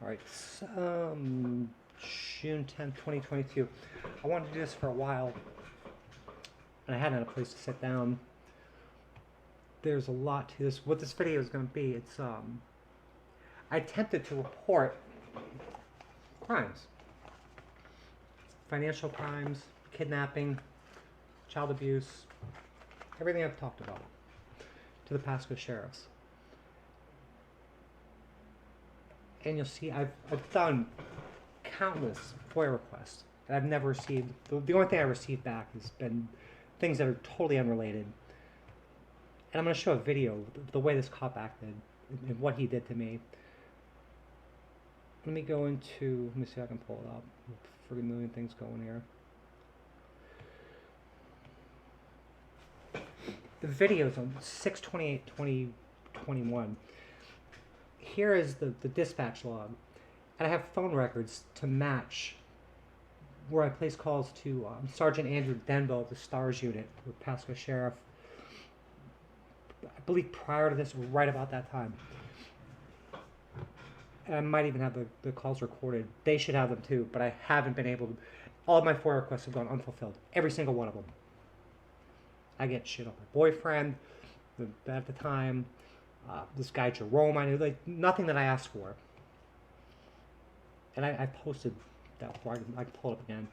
All right, June 10th, 2022. I wanted to do this for a while, and I hadn't had a place to sit down. There's a lot to this. What this video is going to be, I attempted to report crimes. Financial crimes, kidnapping, child abuse, everything I've talked about, to the Pasco sheriffs. And you'll see I've done countless FOIA requests, and I've never received, the only thing I received back has been things that are totally unrelated. And I'm going to show a video of the way this cop acted and what he did to me. Let me go into, let me see if I can pull it up. Friggin' million things going here. The video's on 6/28/2021. Here is the dispatch log, and I have phone records to match where I place calls to Sergeant Andrew Denbo of the STARS unit with Pasco Sheriff. I believe prior to this, right about that time. And I might even have the calls recorded. They should have them too, but I haven't been able to. All of my FOIA requests have gone unfulfilled. Every single one of them. I get shit on my boyfriend at the time. This guy Jerome, I knew, like, nothing that I asked for. And I posted that before. I can pull it up again.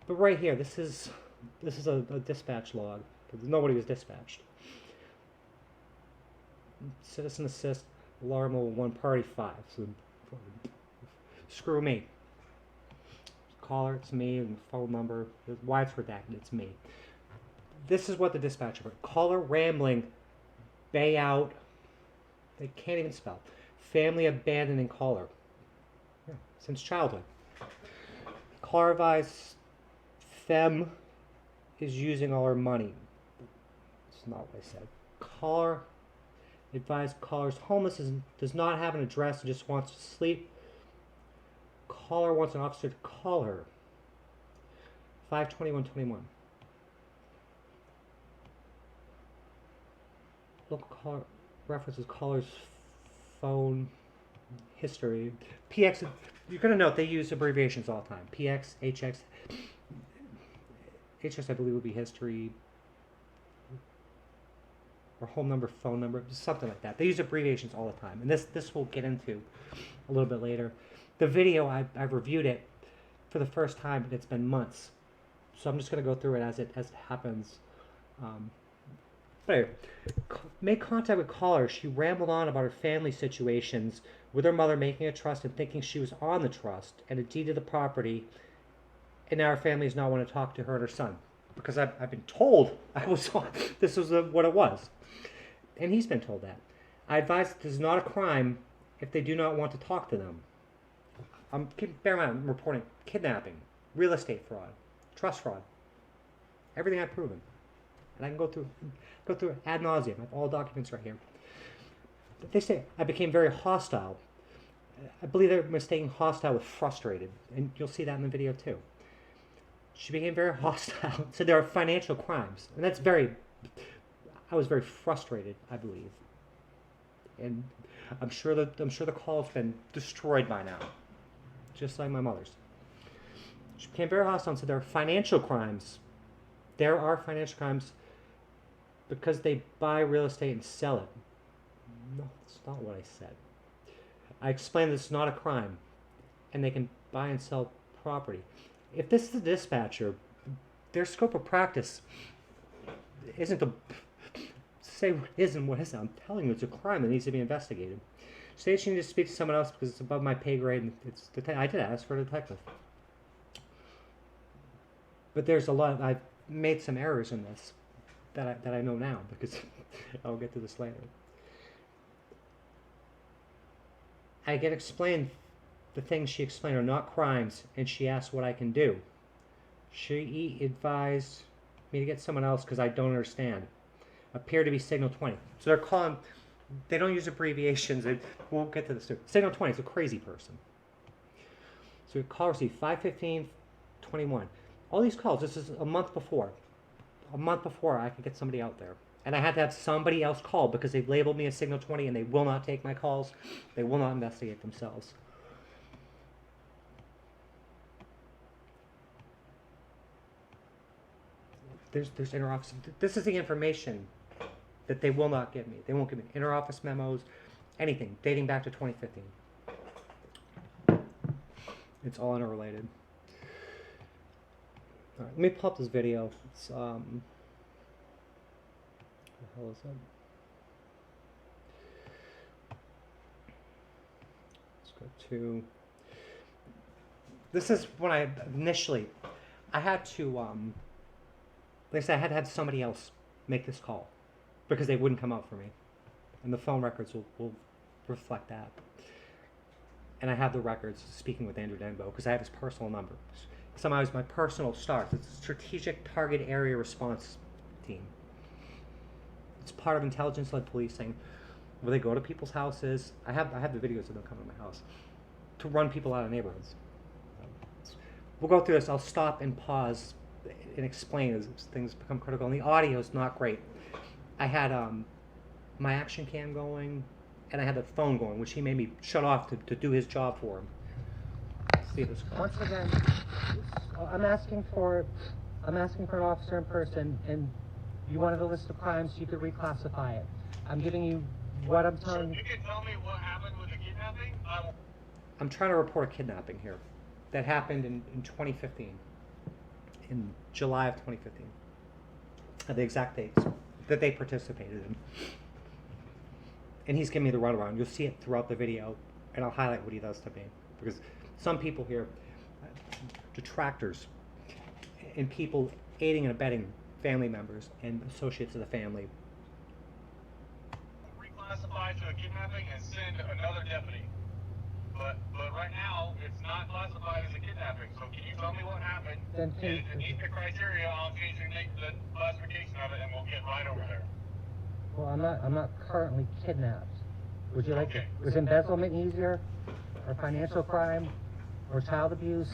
But right here, this is a dispatch log. Nobody was dispatched. Citizen assist, alarm over 1 party 5. So screw me. Caller, it's me, and phone number. Why it's redacted, it's me. This is what the dispatcher wrote. Caller rambling, bay out. They can't even spell. Family abandoning caller. Yeah, since childhood. Caller advised Fem is using all her money. That's not what I said. Caller advised caller's homeless, does not have an address, and just wants to sleep. Caller wants an officer to call her. 5/21/21. Local caller references caller's phone history. PX, you're going to note they use abbreviations all the time. PX, HX. HX, I believe, would be history. Or home number, phone number, something like that. They use abbreviations all the time. And this we'll get into a little bit later. The video, I've reviewed it for the first time, and it's been months. So I'm just going to go through it as it happens. But anyway, made contact with caller. She rambled on about her family situations with her mother making a trust and thinking she was on the trust and a deed of the property. And now her family does not want to talk to her and her son. Because I've been told this was what it was. And he's been told that. I advise that this is not a crime if they do not want to talk to them. Bear in mind, I'm reporting kidnapping, real estate fraud, trust fraud. Everything I've proven. And I can go through ad nauseum. I have all documents right here. But they say I became very hostile. I believe they're mistaking hostile with frustrated. And you'll see that in the video too. She became very hostile. So there are financial crimes. And that's I was very frustrated, I believe. And I'm sure the call's been destroyed by now. Just like my mother's. She became very hostile and said there are financial crimes. There are financial crimes because they buy real estate and sell it. No, that's not what I said. I explained that it's not a crime. And they can buy and sell property. If this is a dispatcher, their scope of practice isn't to say what is and what isn't. I'm telling you, it's a crime that needs to be investigated. Say she needs to speak to someone else because it's above my pay grade, and I did ask for a detective. But there's a lot. I've made some errors in this that I know now because I'll get to this later. I get explained. The things she explained are not crimes, and she asked what I can do. She advised me to get someone else because I don't understand. Appear to be Signal 20. So they're calling, they don't use abbreviations. We'll get to this too. Signal 20 is a crazy person. So call received 5/15/21. All these calls, this is a month before. A month before I could get somebody out there. And I had to have somebody else call because they've labeled me as Signal 20 and they will not take my calls. They will not investigate themselves. There's interoffice. This is the information that they will not give me. They won't give me interoffice memos, anything dating back to 2015. It's all interrelated. All right, let me pull up this video. It's what the hell is it? Let's go to. This is when I initially, I had to, like I said, I had to have somebody else make this call because they wouldn't come out for me, and the phone records will reflect that. And I have the records speaking with Andrew Denbo because I have his personal number. Somehow it's my personal start. It's a strategic target area response team. It's part of intelligence-led policing, where they go to people's houses. I have the videos of them coming to my house to run people out of neighborhoods. We'll go through this. I'll stop and pause and explain as things become critical. And the audio is not great. I had my action cam going, and I had the phone going, which he made me shut off to do his job for him. Let's see this. Once again, I'm asking for an officer in person, and you wanted a list of crimes, you could reclassify it. I'm giving you what I'm telling you. You can tell me what happened with the kidnapping? I'm trying to report a kidnapping here that happened in 2015, in July of 2015. The exact dates that they participated in. And he's giving me the runaround. You'll see it throughout the video, and I'll highlight what he does to me. Because some people here, detractors, and people aiding and abetting family members and associates of the family. Reclassify to a kidnapping and send another deputy. But right now, it's not classified as a kidnapping. So can you tell me what happened? Then and if it meets the criteria, I'll change the classification of it, and we'll get right over there. Well, I'm not currently kidnapped. Would you like Okay. Was embezzlement easier, or financial crime, or child abuse,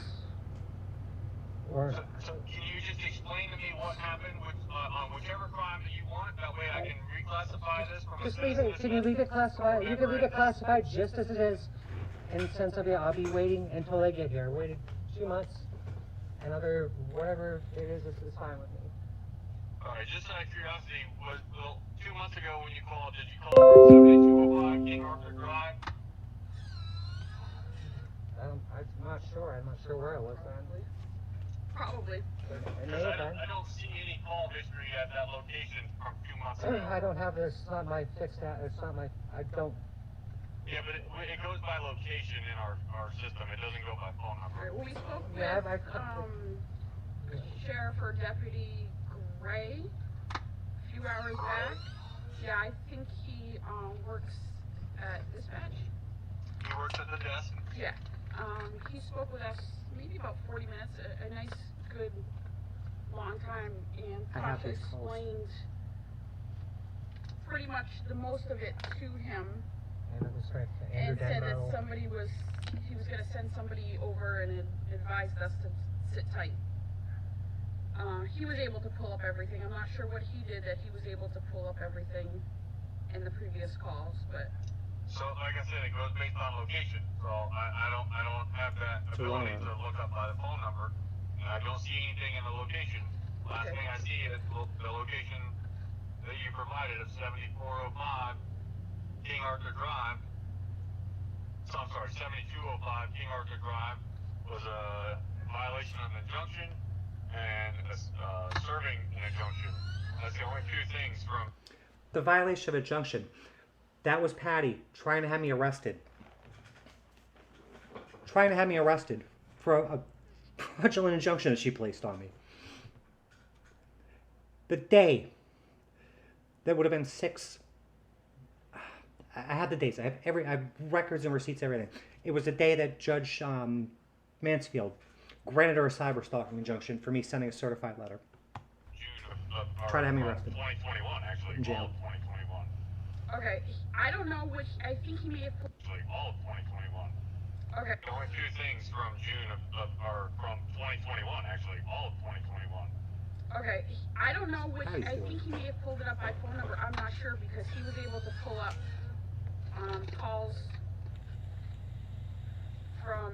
or? So can you just explain to me what happened on whichever crime that you want? That way I can reclassify this from Just a leave it. Can you leave it classified? You can leave it classified just as it is. In the sense of, I'll be waiting until they get here. Waited 2 months. Another whatever it is fine with me. All right, just out of curiosity, 2 months ago when you called, did you call for 7205 King Arthur Drive? I'm not sure. I'm not sure where I was then. Probably. Because I don't see any call history at that location from 2 months ago. I don't have this. It's not my fixed. It's not my. I don't. Yeah, but it goes by location in our system. It doesn't go by phone number. We spoke with Yeah, Sheriff or Deputy Gray a few hours back. Yeah, I think he works at dispatch. He works at the desk. Yeah. He spoke with us maybe about 40 minutes. A nice, good, long time, and Pasco explained pretty much the most of it to him. And it was right. And said that he was going to send somebody over and advised us to sit tight. He was able to pull up everything. I'm not sure what he did that he was able to pull up everything in the previous calls, but. So, like I said, it goes based on location. So I don't have that ability to look up by the phone number, and I don't see anything in the location. Last thing I see is the location that you provided of 7405 King Arthur Drive. So I'm sorry, 7205 King Arthur Drive was a violation of an injunction and serving an injunction. That's the only two things from the violation of injunction. That was Patty trying to have me arrested. Trying to have me arrested for a fraudulent injunction that she placed on me. The day that would have been 6. I have the dates. I have records and receipts, everything. It was the day that Judge Mansfield granted her a cyber stalking injunction for me sending a certified letter. June of trying to have me arrested. 2021, actually. In jail. All of 2021. Okay, I don't know which. I think he may have. Actually, all of 2021. Okay. The only two things from June from 2021, actually, all of 2021. Okay, I don't know which. I think he may have pulled it up by phone number. I'm not sure because he was able to pull up calls from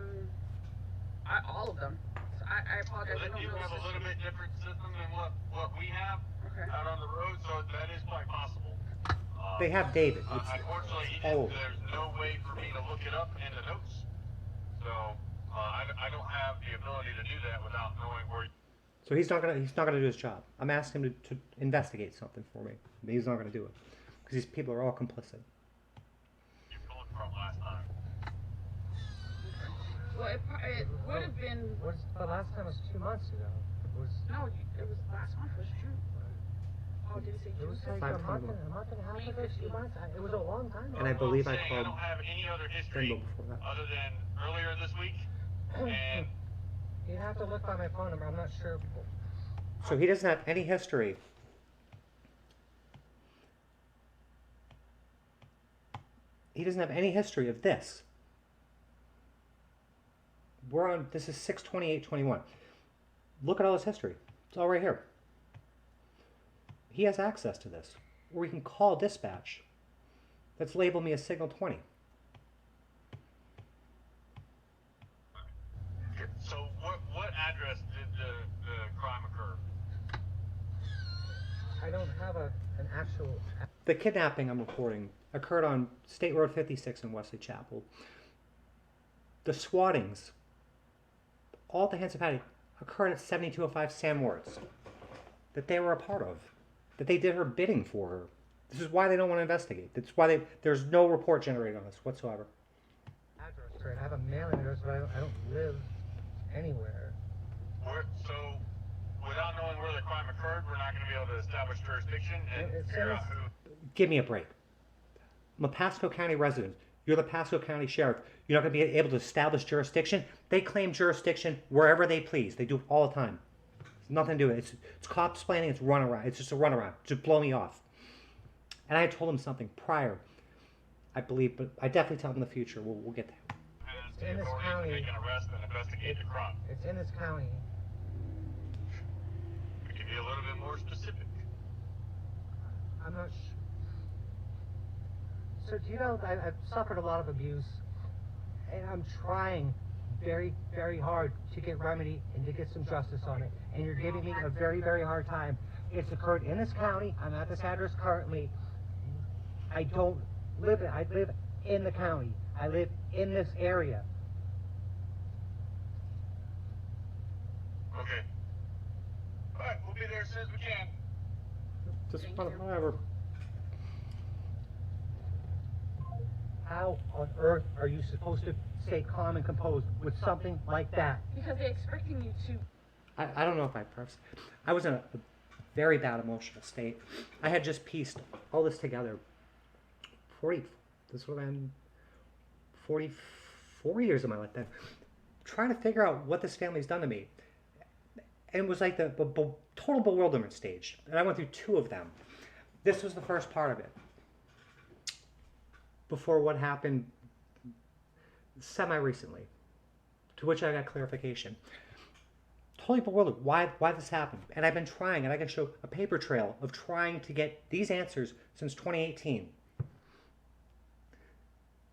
all of them. So I apologize. I don't You know have a the little system. bit different system than what we have Okay. out on the road, so that is quite possible. They have David. It's Unfortunately, all over. there's no way for me to look it up in the notes, so I don't have the ability to do that without knowing where. So he's not gonna do his job. I'm asking him to investigate something for me, but he's not gonna do it because these people are all complicit. You pulled from last time. Well, it would have been. The last time was 2 months ago. No, it was last month was June. Oh, did it say It June? was like a month and a half ago, 2 months. It was a long time ago. And I believe I I called don't have any other history Denbo before that. other than earlier this week, and You'd have to look by my phone number. I'm not sure. So he doesn't have any history. He doesn't have any history of this. This is 6/28/21. Look at all his history. It's all right here. He has access to this. Or we can call dispatch. That's labeled me as signal 20. so what address did the crime occur? I don't have an actual. The kidnapping I'm reporting occurred on State Road 56 in Wesley Chapel. The swattings, all at the hands of Patty, occurred at 7205 San Moritz. That they were a part of. That they did her bidding for her. This is why they don't want to investigate. That's why there's no report generated on this whatsoever. Address, right? I have a mailing address, but I don't live anywhere. So, without knowing where the crime occurred, we're not going to be able to establish jurisdiction and It figure out says- who. Give me a break. I'm a Pasco County resident. You're the Pasco County Sheriff. You're not going to be able to establish jurisdiction. They claim jurisdiction wherever they please. They do it all the time. It's nothing to do with it. It's cops planning. It's runaround. It's just a runaround. Just blow me off. And I told him something prior, I believe, but I definitely tell him in the future. We'll get there. Has in the this authority to county. make an arrest and investigate the crime. It's in this county. We can be a little bit more specific. I'm not sure. So do you know I've suffered a lot of abuse, and I'm trying very, very hard to get remedy and to get some justice on it. And you're giving me a very, very hard time. It's occurred in this county. I'm at this address currently. I don't live it. I live in the county. I live in this area. Okay. All right, we'll be there as soon as we can. Just Thank you. whatever. How on earth are you supposed to stay calm and composed with something like that? Because they're expecting you to. I don't know if I I was in a very bad emotional state. I had just pieced all this together. This would have been 44 years of my life then. Trying to figure out what this family's done to me. And it was like the total bewilderment stage. And I went through 2 of them. This was the first part of it. Before what happened semi-recently. To which I got clarification. Totally bewildered why this happened. And I've been trying, and I can show a paper trail of trying to get these answers since 2018.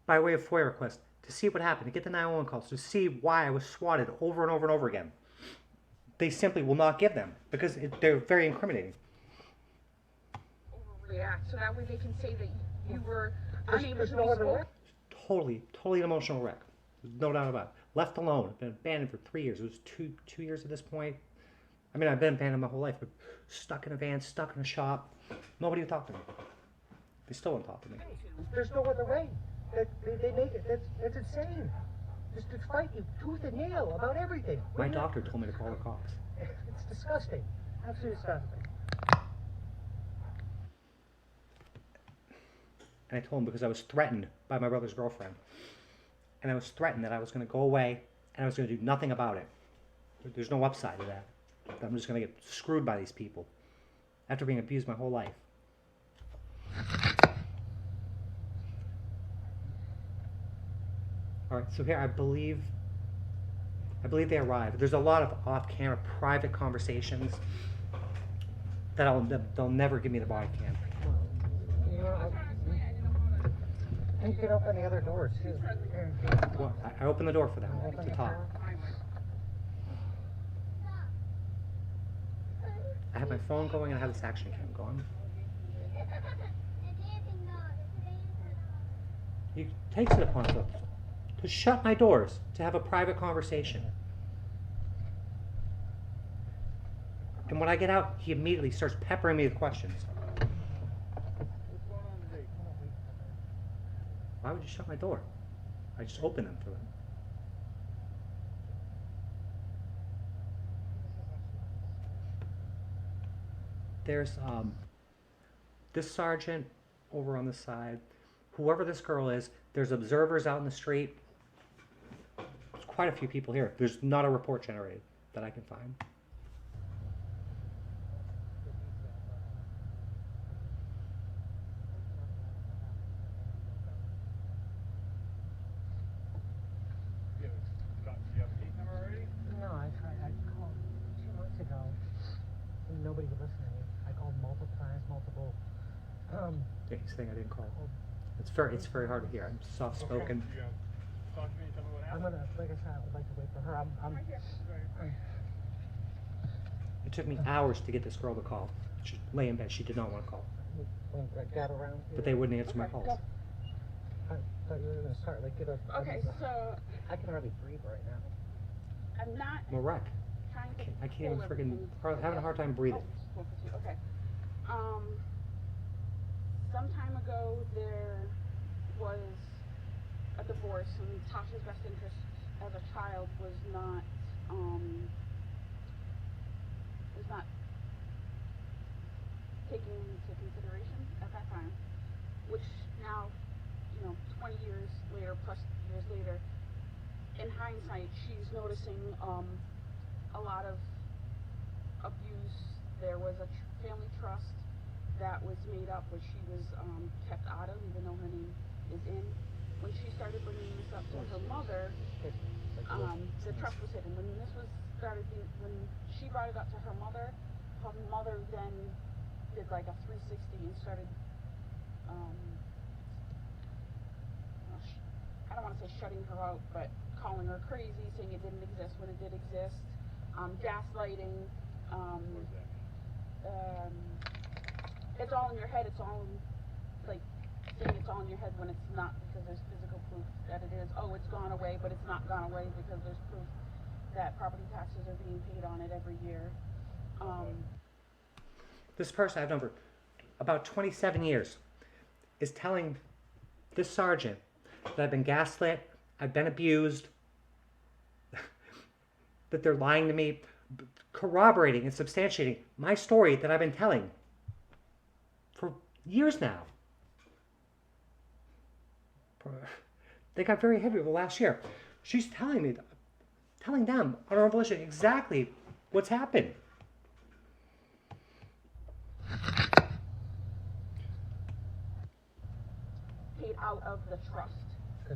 By way of FOIA request, to see what happened, to get the 911 calls, to see why I was swatted over and over and over again. They simply will not give them because they're very incriminating. Overreact, so that way they can say that you were There's unable to no be other way. Totally an emotional wreck. There's no doubt about it. Left alone. Been abandoned for 3 years. It was two years at this point. I mean, I've been abandoned my whole life, but stuck in a van, stuck in a shop. Nobody would talk to me. They still won't talk to me. There's no other way. They make it. That's insane. Just to fight you tooth and nail about everything. My doctor told me to call the cops. It's disgusting. Absolutely disgusting. And I told him because I was threatened by my brother's girlfriend. And I was threatened that I was going to go away and I was going to do nothing about it. There's no upside to that. I'm just going to get screwed by these people after being abused my whole life. All right, so here I believe they arrived. There's a lot of off-camera private conversations that they'll never give me the body cam. You know, you can open the other doors too. Well, I opened the door for them to talk. I have my phone going and I have this action cam going. He takes it upon himself to shut my doors, to have a private conversation. And when I get out, he immediately starts peppering me with questions. Why would you shut my door? I just opened them for them. There's this sergeant over on the side. Whoever this girl is, there's observers out in the street. There's quite a few people here. There's not a report generated that I can find. No, I called 2 months ago, and nobody would listen to me. I called multiple times, Yeah, he's saying I didn't call. It's very hard to hear. I'm soft spoken. I'm gonna, like I said, I would like to wait for her. It took me hours to get this girl to call. She lay in bed. She did not want to call, gather around here. but they wouldn't answer my calls. I thought you were gonna start, like, get a. Okay, so I can hardly breathe right now. I'm not I'm a wreck. trying to. I can't even pull friggin' everything having a hard time breathing. Oh, okay. Some time ago there was a divorce, and Tasha's best interest as a child was not taken into consideration at that time, which now, 20 years later, plus years later, in hindsight, she's noticing a lot of abuse. There was a family trust that was made up, which she was kept out of, even though her name is in. When she started bringing this up to her mother, the trust was hidden. When this was when she brought it up to her mother then did like a 360 and started, I don't want to say shutting her out, but calling her crazy, saying it didn't exist when it did exist, gaslighting, it's all in your head, it's all like saying it's all in your head when it's not, because there's physical proof that it is. Oh, it's gone away, but it's not gone away because there's proof that property taxes are being paid on it every year. This person I've known for about 27 years is telling this sergeant that I've been gaslit, I've been abused, that they're lying to me, corroborating and substantiating my story that I've been telling for years now. They got very heavy over the last year. She's telling them on her volition exactly what's happened. Paid out of the trust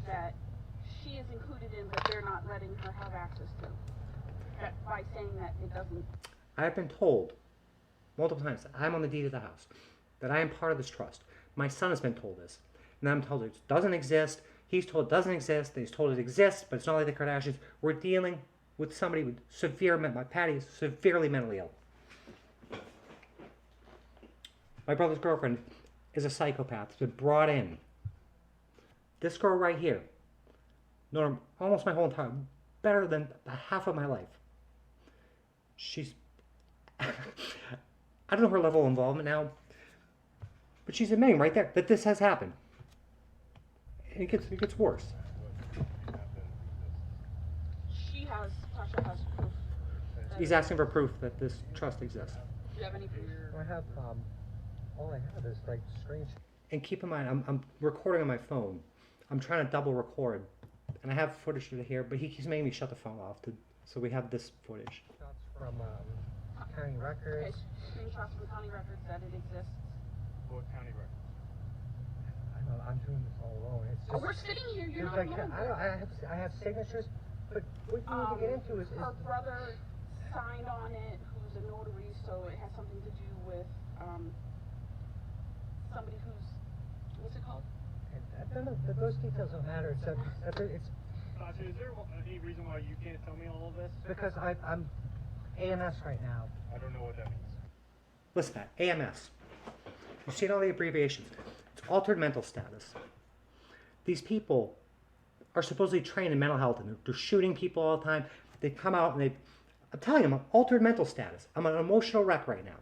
that she is included in, but they're not letting her have access to. That by saying that it doesn't. I've been told multiple times that I'm on the deed of the house, that I am part of this trust. My son has been told this, and I'm told it doesn't exist. He's told it doesn't exist. He's told it exists, but it's not like the Kardashians. We're dealing with somebody with severe mental. Patty is severely mentally ill. My brother's girlfriend is a psychopath. Has been brought in. This girl right here, known her almost my whole entire, better than half of my life. She's, I don't know her level of involvement now, but she's admitting right there that this has happened. And it gets worse. Tasha has proof. He's asking for proof that this trust exists. Do you have any proof? I have, all I have is like strange. And keep in mind, I'm recording on my phone. I'm trying to double record, and I have footage of it here, but he keeps making me shut the phone off. So we have this footage. Shots from county records. Okay, screenshots from county records that it exists. What county records? I know I'm doing this all alone. It's just. We're sitting here. You're There's not like, alone. I have signatures, but what you need to get into is her brother signed on it, who's a notary, so it has something to do with somebody who's, what's it called? those details don't matter. It's Tasha, is there any reason why you can't tell me all of this? because I'm AMS right now. I don't know what that means. Listen to that. AMS. You've seen all the abbreviations. It's altered mental status. These people are supposedly trained in mental health, and they're shooting people all the time. They come out and I'm telling them, I'm altered mental status. I'm an emotional wreck right now,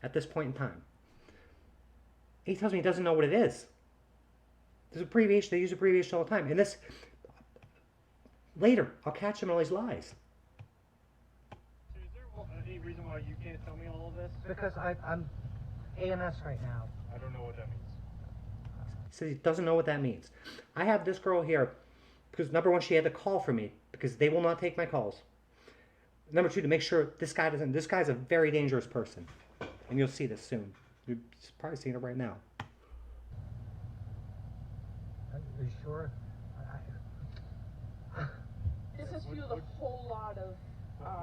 at this point in time. He tells me he doesn't know what it is. There's abbreviation. They use abbreviation all the time. And this, later, I'll catch him on all these lies. So is there any reason why you can't tell me all of this? Because I'm AMS right now. I don't know what that means. He says he doesn't know what that means. I have this girl here because, number one, she had to call for me because they will not take my calls. Number two, to make sure this guy's a very dangerous person. And you'll see this soon. You're probably seeing it right now. Are you sure? This has fueled a whole lot of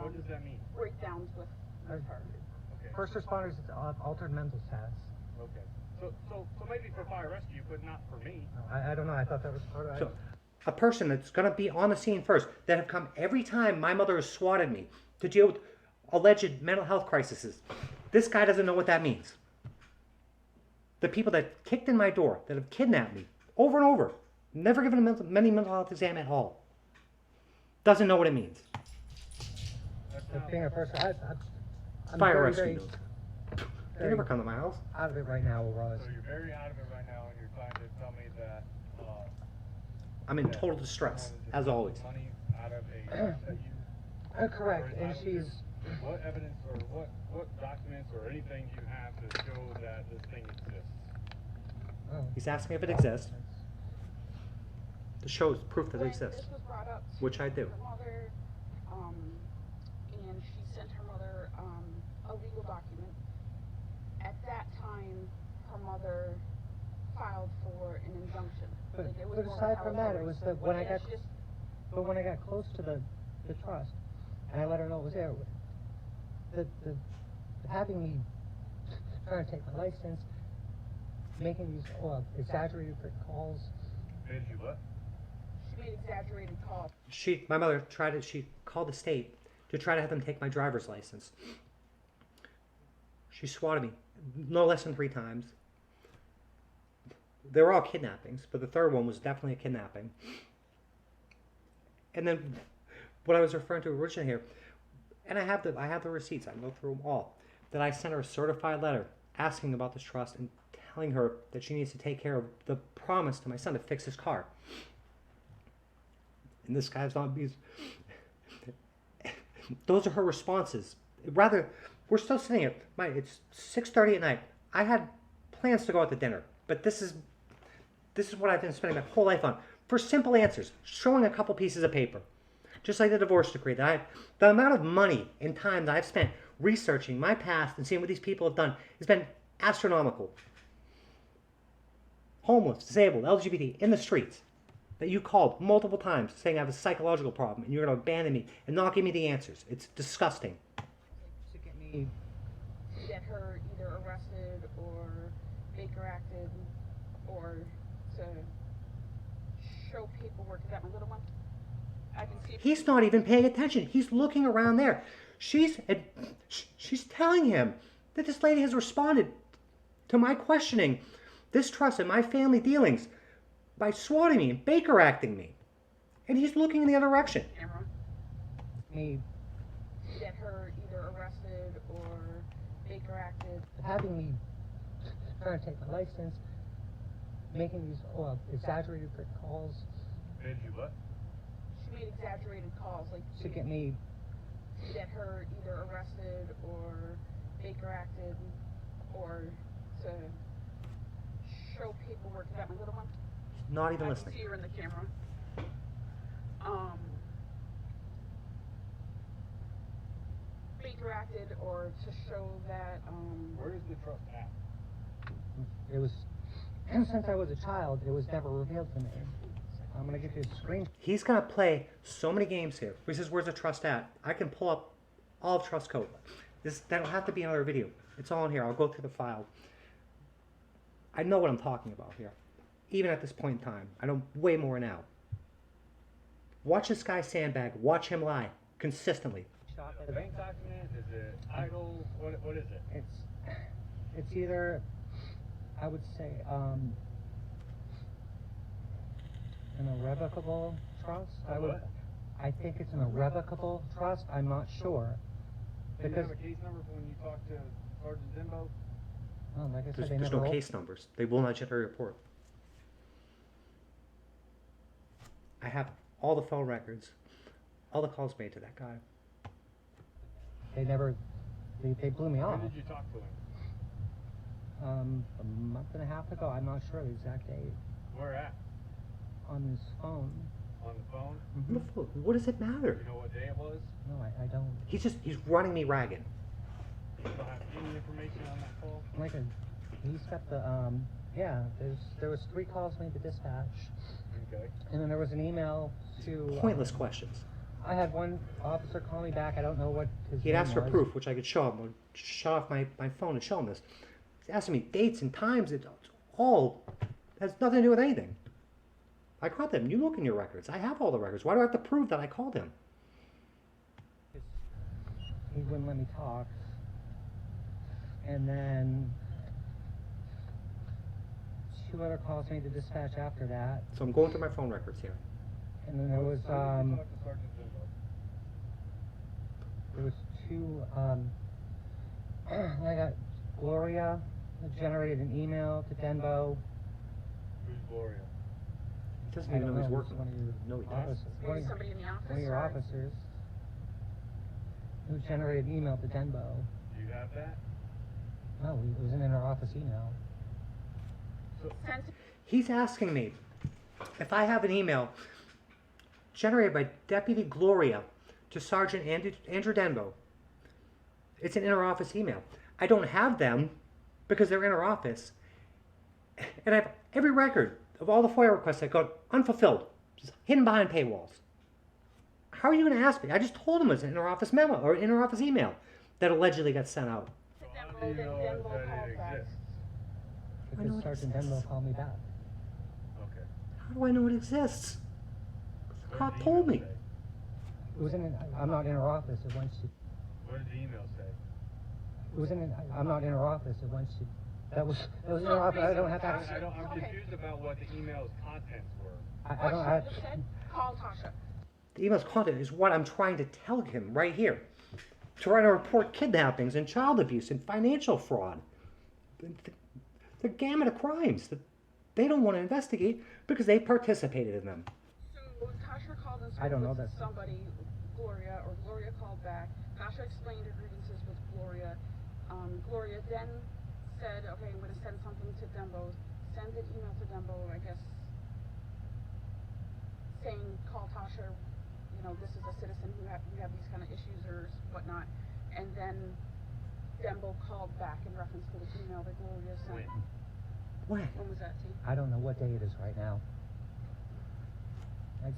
What does that mean? breakdowns with her. Okay. First responders, it's altered mental status. Okay. So maybe for fire rescue, but not for me. I don't know. I thought that was part of it. So, a person that's going to be on the scene first, that have come every time my mother has swatted me to deal with alleged mental health crises. This guy doesn't know what that means. The people that kicked in my door, that have kidnapped me over and over, never given a mental health exam at all, doesn't know what it means. That's But not, being a person, I'm Fire very, rescue. very, They very never come to my house. out of it right now, Ross. so you're very out of it right now, and you're trying to tell me that I'm in total distress, as always. money out of a trust that you. Correct, and she's. What evidence or what documents or anything you have to show that this thing exists? Oh. He's asking if it exists. To show proof that it When exists, this was brought up to which I do. her mother, and she sent her mother a legal document. At that time, her mother filed for an injunction. But, Like, it was but more aside like from how that, it was the when I got, it's just- but when I got close to the trust, and I let her know it was there, the having me trying to take my license, making these exaggerated calls. Did you what? she made exaggerated calls. My mother she called the state to try to have them take my driver's license. She swatted me no less than 3 times. They were all kidnappings, but the third one was definitely a kidnapping. And then what I was referring to originally here, and I have the receipts, I can go through them all, that I sent her a certified letter asking about this trust and telling her that she needs to take care of the promise to my son to fix his car. And this guy's not, those are her responses. Rather, we're still sitting here. It's 6:30 at night. I had plans to go out to dinner, but this is what I've been spending my whole life on, for simple answers, showing a couple pieces of paper. Just like the divorce decree, the amount of money and time that I've spent researching my past and seeing what these people have done has been astronomical. Homeless, disabled, LGBT, in the streets, that you called multiple times saying I have a psychological problem and you're going to abandon me and not give me the answers. It's disgusting. To get me. Get her either arrested or Baker acted, or to show paperwork. Is that my little one? I can see. He's not even paying attention. He's looking around there. She's telling him that this lady has responded to my questioning this trust and my family dealings by swatting me and Baker acting me. And he's looking in the other direction. Camera. Me Get her either arrested or Baker acted. having me trying to take my license, making these exaggerated calls Did you what? She made exaggerated calls, like to get me. get her either arrested or Baker acted, or to show paperwork. Is that my little one? Not even I listening. can see her in the camera. Baker acted, or to show that Where is the trust at? It was, and since I was a child, it was never revealed to me. I'm gonna give you a screen. He's going to play so many games here. He says, where's the trust at? I can pull up all of trust code. That'll have to be another video. It's all in here. I'll go through the file. I know what I'm talking about here. Even at this point in time. I know way more now. Watch this guy sandbag. Watch him lie. Consistently. Is it a bank document? Is it idle? What is it? It's It's either, I would say, an irrevocable trust. What? I think it's an irrevocable trust. I'm not sure. Do you Because, have a case number for when you talk to Sergeant Dimbo? well, like I said, There's they no never. case numbers. They will not generate a report. I have all the phone records, all the calls made to that guy. They never. They blew me off. When did you talk to him? A month and a half ago. I'm not sure the exact date. Where at? On his phone. On the phone? What does it matter? You know what day it was? No, I don't. He's running me ragged. You don't have any information on that call? Like he's got the yeah. There was 3 calls made to dispatch, Okay. and then there was an email to. Pointless questions. I had one officer call me back. I don't know what his. He'd name asked for was. proof, which I could show him. I'd shut off my phone and show him this. He's asking me dates and times. It all has nothing to do with anything. I called him. You look in your records. I have all the records. Why do I have to prove that I called him? He wouldn't let me talk. And then 2 other calls made to dispatch after that. So I'm going through my phone records here. And then there was When did you talk to Sergeant Dimbo? there was 2 I got Gloria generated an email to Denbo. Who's Gloria? He doesn't I even don't know he's know, working. it's one of your No, he doesn't. officers. Maybe somebody in the office. One of your or- officers who generated an email to Denbo. Do you have that? No, it was an inter-office email. Sent He's asking me if I have an email generated by Deputy Gloria to Sergeant Andrew Denbo. It's an inter-office email. I don't have them because they're inter-office. And I have every record of all the FOIA requests that got unfulfilled, just hidden behind paywalls. How are you going to ask me? I just told him it was an inter-office memo or an inter-office email that allegedly got sent out. So how do you know that it exists? I know Because it Sergeant exists. Denbo called me back. Okay. How do I know it exists? The What cop did the told me. email say? It was I'm not in her office. It went to. What did the email say? It was I'm not in her office. It went to. That was in her office. I don't have to. I'm Okay. confused about what the email's contents were. I don't. What she said, call Tasha. The email's content is what I'm trying to tell him right here. Trying to report kidnappings and child abuse and financial fraud. The gamut of crimes that they don't want to investigate because they participated in them. So Tasha called and I don't know spoke with that. somebody, Gloria, or Gloria called back. Tasha explained her grievances with Gloria. Gloria then said, okay, I'm going to send something to Dembo. Send an email to Dembo, I guess, saying, call Tasha, you know, this is a citizen who have these kind of issues or whatnot. And then Dembo called back in reference to the email that Gloria sent. When? When was that, T? I don't know what day it is right now.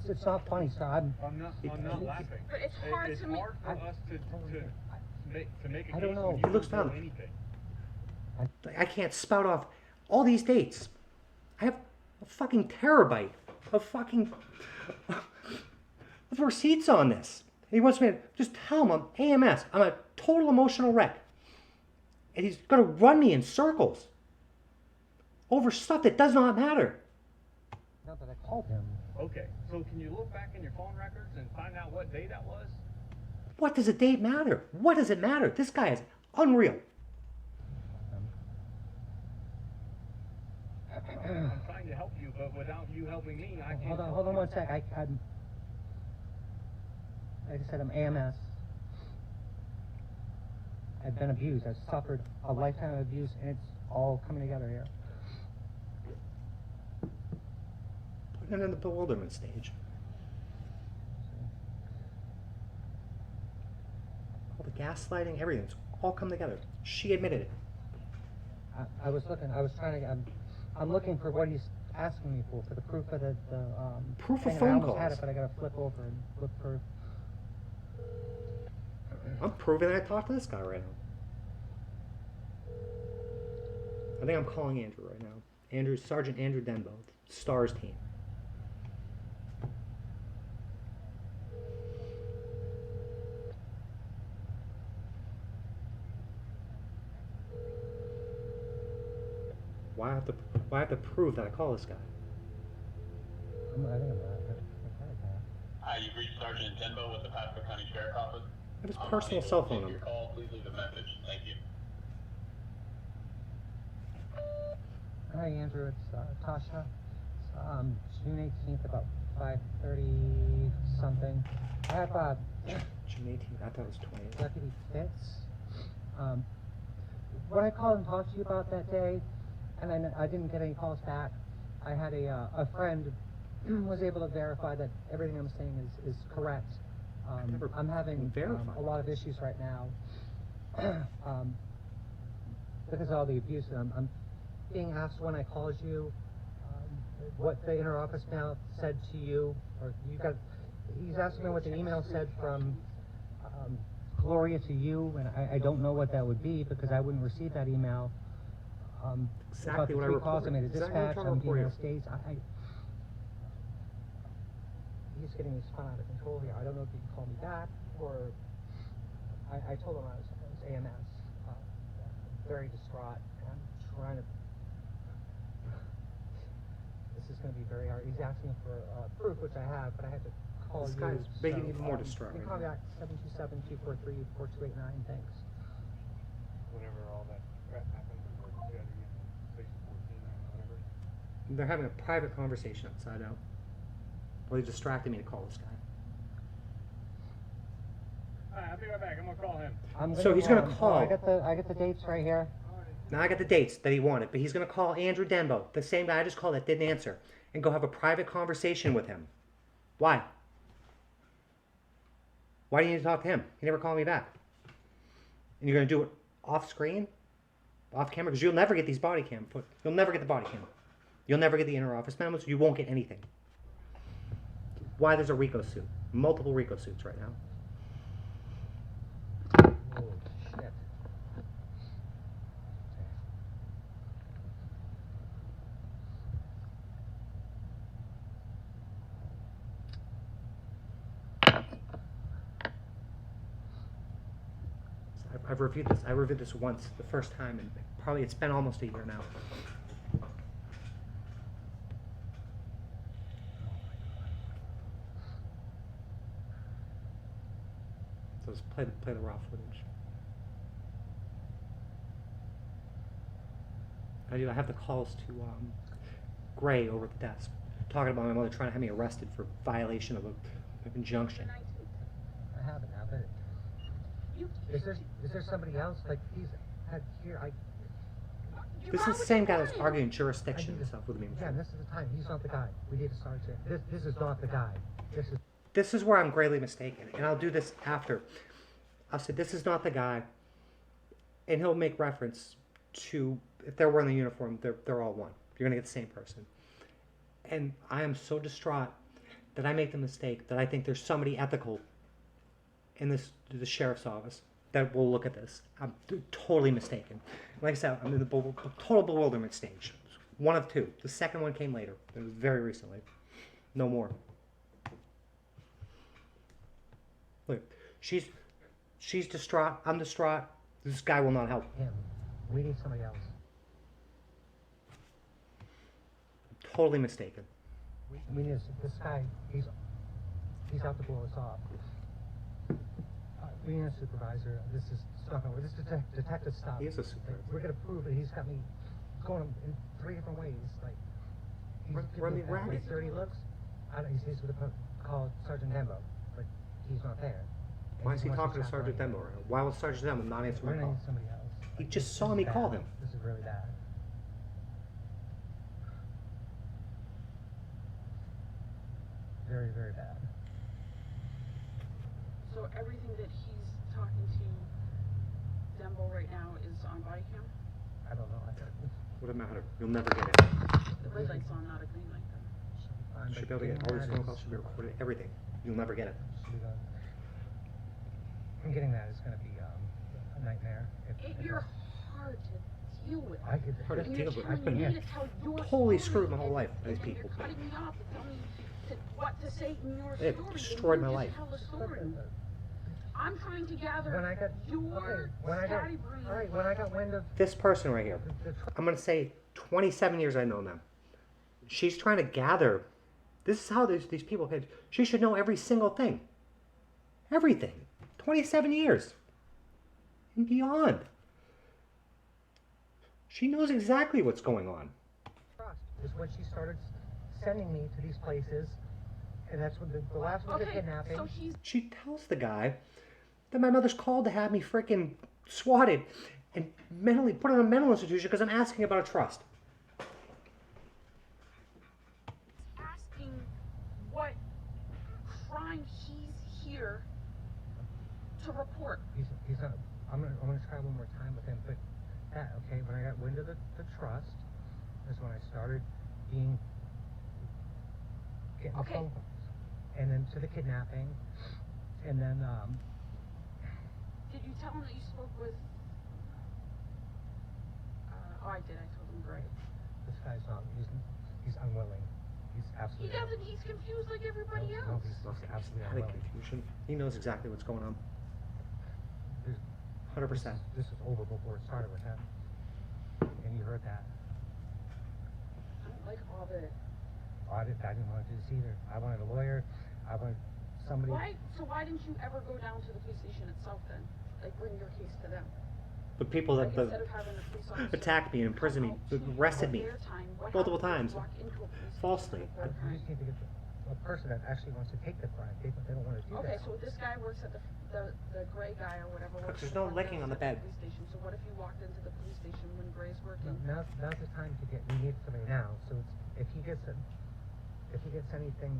It's not funny, sir. I'm not laughing. But it's hard It's to make. hard for us to make a I case don't know. when you It looks don't know valid. anything. I can't spout off all these dates. I have a fucking terabyte of fucking of receipts on this. He wants me to just tell him I'm AMS. I'm a total emotional wreck. And he's going to run me in circles over stuff that does not matter. Not that I called him. Okay, so can you look back in your phone records and find out what day that was? What does a date matter? What does it matter? This guy is unreal. I'm trying to help you, but without you helping me, I can't. Hold on one sec. I'm like I said, I'm AMS. I've been abused. I've suffered a lifetime of abuse, and it's all coming together here. Putting it in the bewilderment stage. All the gaslighting, everything's all come together. She admitted it. I was trying to. I'm looking for what he's asking me for the proof of the Proof of thing, and phone I almost had calls. it, but I gotta flip over and look for. I'm proving that I talked to this guy right now. I think I'm calling Andrew right now. Sergeant Andrew Denbo, STARS team. Why I have to prove that I call this guy? I think I'm not. Hi, you've reached Sergeant Denbo with the Pasco County Sheriff's Office. I have his personal cell phone Take number. your call, please leave a message. Thank you. Hi, Andrew. It's Tasha. It's, June 18th, about 5:30 something. I have June 18th. I thought it was 20th. Deputy Fitz. When I called and talked to you about that day, and I didn't get any calls back, I had a friend was able to verify that everything I'm saying is correct. I'm having a lot of issues right now because of all the abuse. I'm being asked when I called you, what the inter-office mail said to you, or you got. He's asking me what the email said from Gloria to you, and I don't know what that would be because I wouldn't receive that email. About the Exactly what I 3 calls I reported. made a Exactly what dispatch, I'm I'm trying to being report states. He's getting me spun out of control here. I don't know if you can call me back, or I told him I was AMS, very distraught, and I'm trying to. This is going to be very hard. He's asking for proof, which I have, but I had to call This you. guy's making even more distraught You can right call me now. back 727-243-4289. Thanks. Whenever all that crap happened, or you had to get in station 14 or whatever. They're having a private conversation outside out. Well, he distracted me to call this guy. Alright, I'll be right back. I'm gonna call him. So he's gonna call. I got the dates right here. Now I got the dates that he wanted, but he's going to call Andrew Denbo, the same guy I just called that didn't answer, and go have a private conversation with him. Why? Why do you need to talk to him? He never called me back. And you're going to do it off screen? Off camera? Because you'll never get these body cam put. You'll never get the body cam. You'll never get the inter-office memos. You won't get anything. Why there's a RICO suit. Multiple RICO suits right now. Oh, shit. I've reviewed this. I reviewed this once, the first time, and probably it's been almost a year now. So let's play the raw footage. I have the calls to Gray over at the desk, talking about my mother trying to have me arrested for violation of an injunction. I have it now, but is there somebody else like he's had here? This is the same guy that's arguing jurisdiction and stuff with me. Again, this is the time. He's not the guy. We need to start here. This is not the guy. This is where I'm greatly mistaken, and I'll do this after. I'll say this is not the guy, and he'll make reference to if they're wearing the uniform, they're all one. You're gonna get the same person. And I am so distraught that I make the mistake that I think there's somebody ethical in the sheriff's office that will look at this. I'm totally mistaken. Like I said, I'm in the total bewilderment stage. One of two. The second one came later. It was very recently. No more. Look, she's distraught. I'm distraught. This guy will not help. Him. We need somebody else. Totally mistaken. We need this guy. He's out to blow us off. We need a supervisor. This is stuff. This is detective stuff. He is a supervisor. We're gonna prove that he's got me going in 3 different ways. Like he's Run me giving me ragged. like 30 looks. He's with a call Sergeant Dembo, but he's not there. And Why is he wants talking to chat Sergeant right Dembo now. right now? Why was Sergeant Dembo not answering We're my gonna call? need somebody else. He Like, just this saw is me bad. call him. This is really bad. Very, very bad. So everything that he's talking to Dembo right now is on body cam? I don't know. What a matter. You'll never get it. The red light's on, not a green light then. You should be able to get all these phone calls. Should be recorded. Everything. You'll never get it. I'm getting that. It's going to be a nightmare. You're hard to deal with. I get Hard to And deal you're with. telling I've been me to tell your totally story, screwed my whole and- life by these and people. You're cutting me off and telling me what to say in your They've story. destroyed and my you life. just Tell the story. I'm trying to gather When I got your when I got scatty brain. all right, when I got wind of This person right here. the I'm going to say 27 years I've known them. She's trying to gather. This is how these people hit. She should know every single thing. Everything. 27 years. And beyond. She knows exactly what's going on. Trust is when she started sending me to these places, and that's when the last one was a kidnapping. So he's She tells the guy that my mother's called to have me freaking swatted and mentally put in a mental institution because I'm asking about a trust. asking what crime he's here to report. He's not. I'm gonna try one more time with him, but that okay. When I got wind of the trust, is when I started getting the Okay. phone calls, and then to the kidnapping, and then Did you tell him that you spoke with? Oh, I did. I told him Gray. this guy's not. He's unwilling. He's He absolutely. doesn't. He's confused like everybody No, else. he's absolutely Panic unwilling. confusion. He knows exactly what's going on. There's- 100%. This is over before it started with him, and you heard that. I don't like all the. I didn't want to do this either. I wanted a lawyer. I wanted somebody. Why? So why didn't you ever go down to the police station itself then? Like bring your case to them. The people Like that instead of having a police officer attacked me and imprisoned me, come out to you arrested on me their time, what multiple happens times, if you walk into a police station falsely. and report a You crime? just need to get a person that actually wants to take the crime. They don't want to do Okay, that. so this guy works at the gray guy or whatever. Look, works there's at no front licking desk on the at bed. Police station. So what if you walked into the police station when Gray's working? Now's the time to get. We need somebody now. So if he gets anything,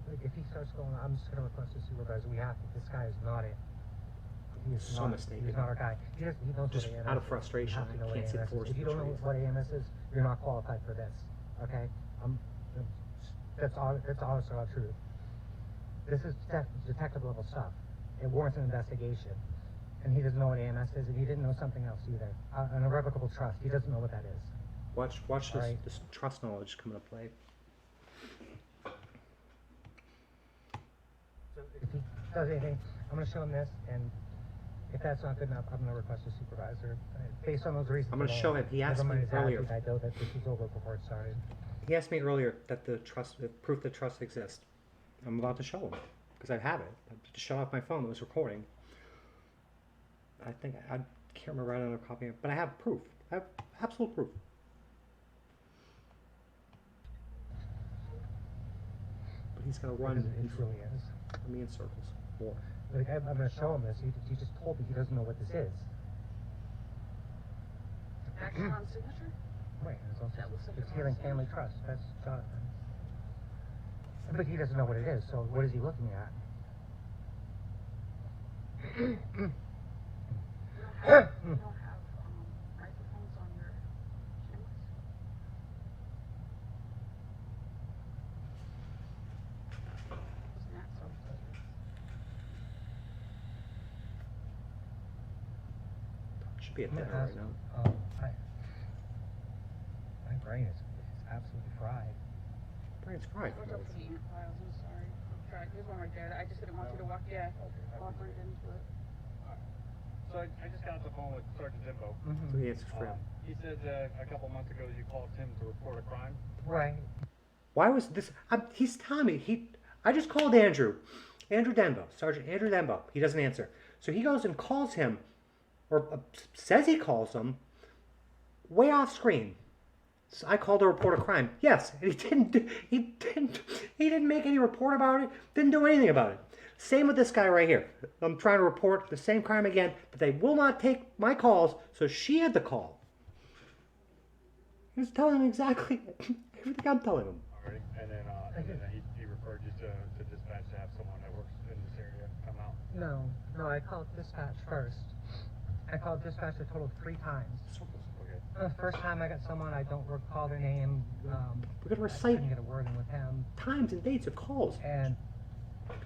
like if he starts going, I'm just going to request a supervisor. We have to. This guy is not it. He is So not. mistaken. He's not our guy. He knows Just what AMS out of is. frustration, You have to I know what can't see the AMS is. forest If you don't know trees. what AMS is, you're not qualified for this. Okay. That's all. That's honest to God truth. This is detective level stuff. It warrants an investigation. And he doesn't know what AMS is, and he didn't know something else either. An irrevocable trust. He doesn't know what that is. Watch this, Alright. this trust knowledge come into play. So if he does anything, I'm going to show him this, and if that's not good enough, I'm going to request a supervisor. Based on those reasons. I'm gonna alone, show him. He asked never mind me his earlier. attitude, I know that this was over before it started. He asked me earlier that the proof that trust exists. I'm about to show him because I have it. I just shut off my phone that was recording. I think I can't remember right another copy, but I have proof. I have absolute proof. But he's gonna run It truly is. me in circles. More. Like, I'm going to show him this. He just told me he doesn't know what this is. Action on signature? Right, and it's also That looks like it's a healing nice family trust. That's Jonathan. But he doesn't know what it is, so what is he looking at? You don't have microphones on your cameras? Wasn't that so? Should be at I'm gonna dinner right ask, now. my brain is absolutely fried. Brain's fried. Watch out for the ant piles, I'm sorry. I'm trying, there's one right there. I just didn't want you to walk, walk right into it. So I just got off the phone with Sergeant Dimbo. So the answer's for him. He said a couple months ago you called him to report a crime. Right. Why was this? He's telling me I just called Andrew Denbo, Sergeant Andrew Denbo. He doesn't answer, so he goes and calls him, or says he calls him, way off screen. So I called to report a crime. Yes, and he didn't make any report about it. Didn't do anything about it. Same with this guy right here. I'm trying to report the same crime again, but they will not take my calls. So she had the call. He was telling him exactly everything I'm telling him. Already. And then he referred you to dispatch to have someone that works in this area come out. No, I called dispatch first. I called dispatch a total of 3 times. Okay. The first time I got someone, I don't recall their name. We're gonna I recite couldn't get a word in with him. times and dates of calls. And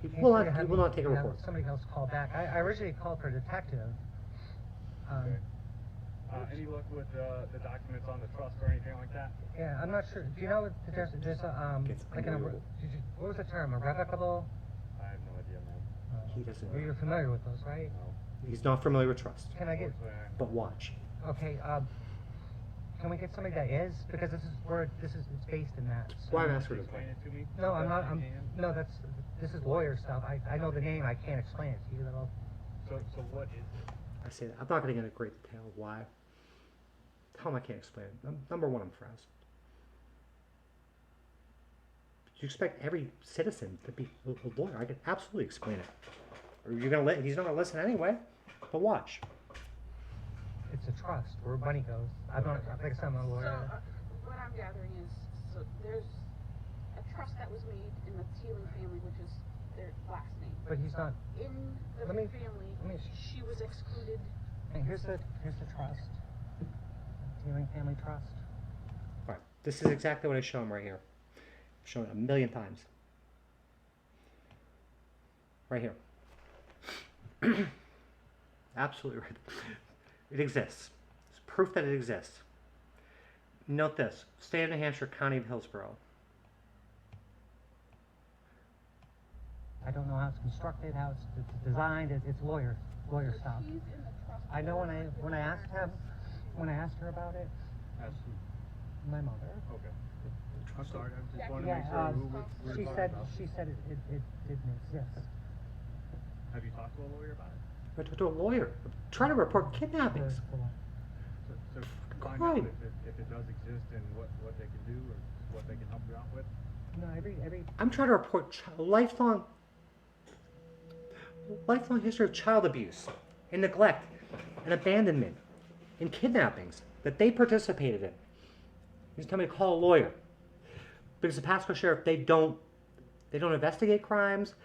He will not take a have report. somebody else call back. I originally called for a detective. Okay. Any luck with the documents on the trust or anything like that? Yeah, I'm not sure. Do you know that there's a Gets like unbelievable. what was the term? Irrevocable? I have no idea, man. He doesn't. You're familiar with those, right? No. He's not familiar with trust. Can I get? Unfortunately, But watch. Okay. Can we get somebody that is? Because it's based in that. So. Why I'm asking this Explain point. it to me. No, I'm not. Best you can. No, this is lawyer stuff. I know the name. I can't explain it to you. So what is it? I say that. I'm not going to get into great detail of why. How am I can't explain it? Number one, I'm frazzled. You expect every citizen to be a lawyer. I can absolutely explain it. Or you're gonna he's not gonna listen anyway. But watch. It's a trust where money goes. I'm not. Like I said, I'm a So, lawyer. what I'm gathering is, so there's a trust that was made in the Teeling family, which is their last name. But he's not. In the Let me- family, she was excluded. And here's the trust. Teeling Family Trust. All right. This is exactly what I show him right here. I've shown it a million times. Right here. Absolutely right. It exists. It's proof that it exists. Note this. State of New Hampshire, County of Hillsborough. I don't know how it's constructed, how it's designed. It's lawyer stuff. He's in the trust. I know when I asked her about it, That's who. my mother. Okay. I'm sorry. I just wanted to Yeah, make sure who we're she talking said about. it didn't exist. Have you talked to a lawyer about it? I talked to a lawyer. I'm trying to report kidnappings. So find Crime. out if it does exist and what they can do or what they can help you out with. No, every I'm trying to report lifelong history of child abuse and neglect and abandonment and kidnappings that they participated in. He's telling me to call a lawyer. Because the Pasco sheriff, they don't investigate crimes,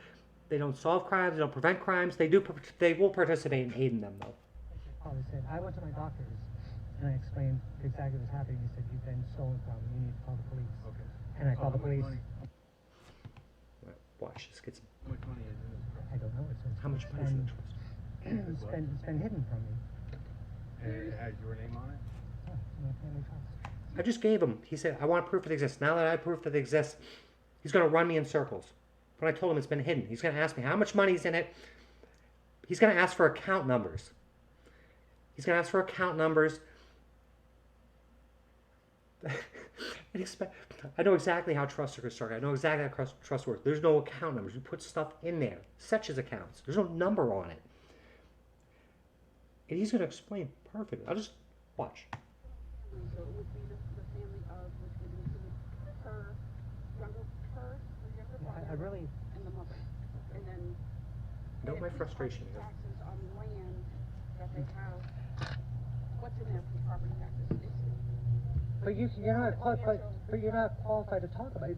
they don't solve crimes, they don't prevent crimes. They will participate in aiding them though. probably said, I went to my doctor's and I explained exactly what's happening. He said, you've been stolen from, you need to call the police. Okay. And I called the How much police. money- Watch this gets. How much money is in this trust? I don't know. It says How much money is in the trust? it's been hidden from me. And it has your name on it? Yeah, my family trust. I just gave him. He said, I want proof that it exists. Now that I have proof that it exists, he's going to run me in circles. When I told him it's been hidden, he's going to ask me how much money's in it. He's going to ask for account numbers. He's going to ask for account numbers. I know exactly how trusts are constructed. I know exactly how trusts work. There's no account numbers. You put stuff in there, such as accounts. There's no number on it. And he's going to explain perfectly. I'll just watch. So it would be the family of, which would include her younger brother, I really, and the mother. And then. Note and my if he frustration pays here. taxes on land that they have, what's in there for property taxes? but you're not qualified to talk about it.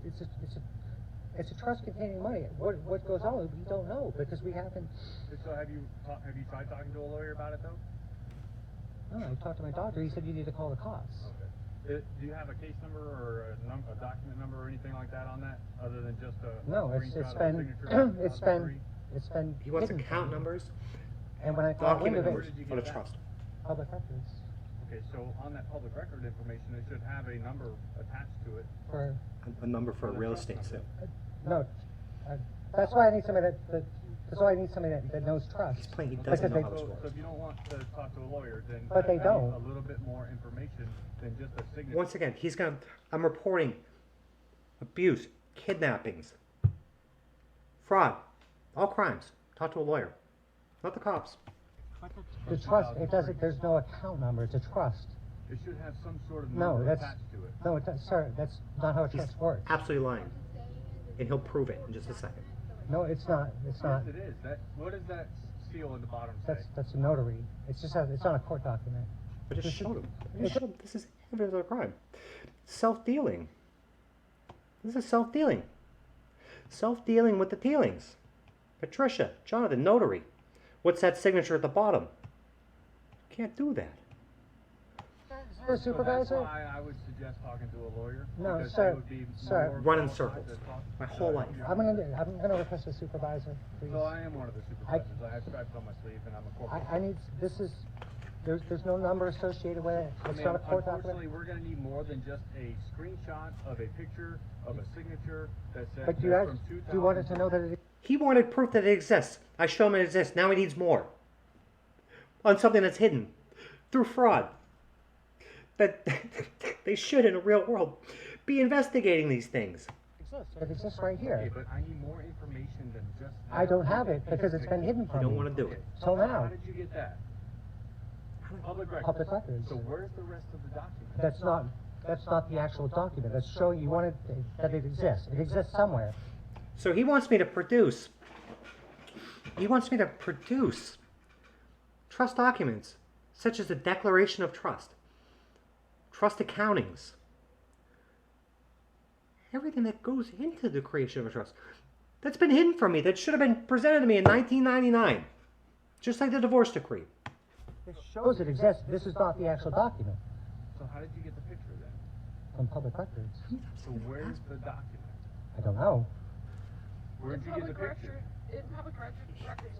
It's a trust containing money. What goes on, we don't know because we haven't. So have you tried talking to a lawyer about it though? No, I talked to my doctor. He said you need to call the cops. Okay. Do you have a case number or a document number or anything like that on that, other than just a No, it's screenshot of been a signature? it's been. He wants hidden account from me. numbers, And when I called document into numbers did you on a get that? trust. public records Okay, so on that public record information, it should have a number attached to it. for A number for a For the real trust estate number. sale. no. That's why I need somebody that's why I need somebody that knows trust. He's playing. He Because doesn't know they- how this So works. if you don't want to talk to a lawyer, then But they I need don't. a little bit more information than just a signature. Once again, I'm reporting abuse, kidnappings, fraud, all crimes. Talk to a lawyer, not the cops. The trust, it doesn't, there's no account number, it's a trust. It should have some sort of No, number that's, attached to it. no, it does, sir, that's not how a He's trust works. absolutely lying, and he'll prove it in just a second. No, it's not, Yes, it is. What does that seal in the bottom say? that's a notary. It's just, it's not a court document. I just This is- showed him. I just showed him this is evidence of a crime. Self-dealing. This is self-dealing. Self-dealing with the dealings. Patricia, Jonathan, notary. What's that signature at the bottom? Can't do that. Is there a supervisor? So that's why I would suggest talking to a lawyer. No, because sir, they would be sir. more Run in qualified circles. to talk My to whole life. your- I'm gonna request a supervisor, please. So I am one of the supervisors. I have stripes on my sleeve and I'm a corporal. I need, there's no number associated with it. I It's mean, not a court unfortunately, document. we're gonna need more than just a screenshot of a picture of a signature that says But you that's asked, from 2000. you wanted to know that it, He wanted proof that it exists. I show him it exists. Now he needs more. On something that's hidden. Through fraud. that they should, in a real world, be investigating these things. It exists right here. Okay, but I need more information than just that. I don't have it because it's been hidden You from don't me. want to do it. Till How now. did you get that? Public records. Public records. So where's the rest of the document? That's not the actual document. That's showing you wanted that it exists. It exists somewhere. So he wants me to produce. He wants me to produce trust documents, such as the Declaration of Trust, trust accountings, everything that goes into the creation of a trust. That's been hidden from me. That should have been presented to me in 1999, just like the divorce decree. It shows it exists. This is not the actual document So how did you get the picture then? from public records. So where's the document? I don't know. Where'd you get the picture? In public records.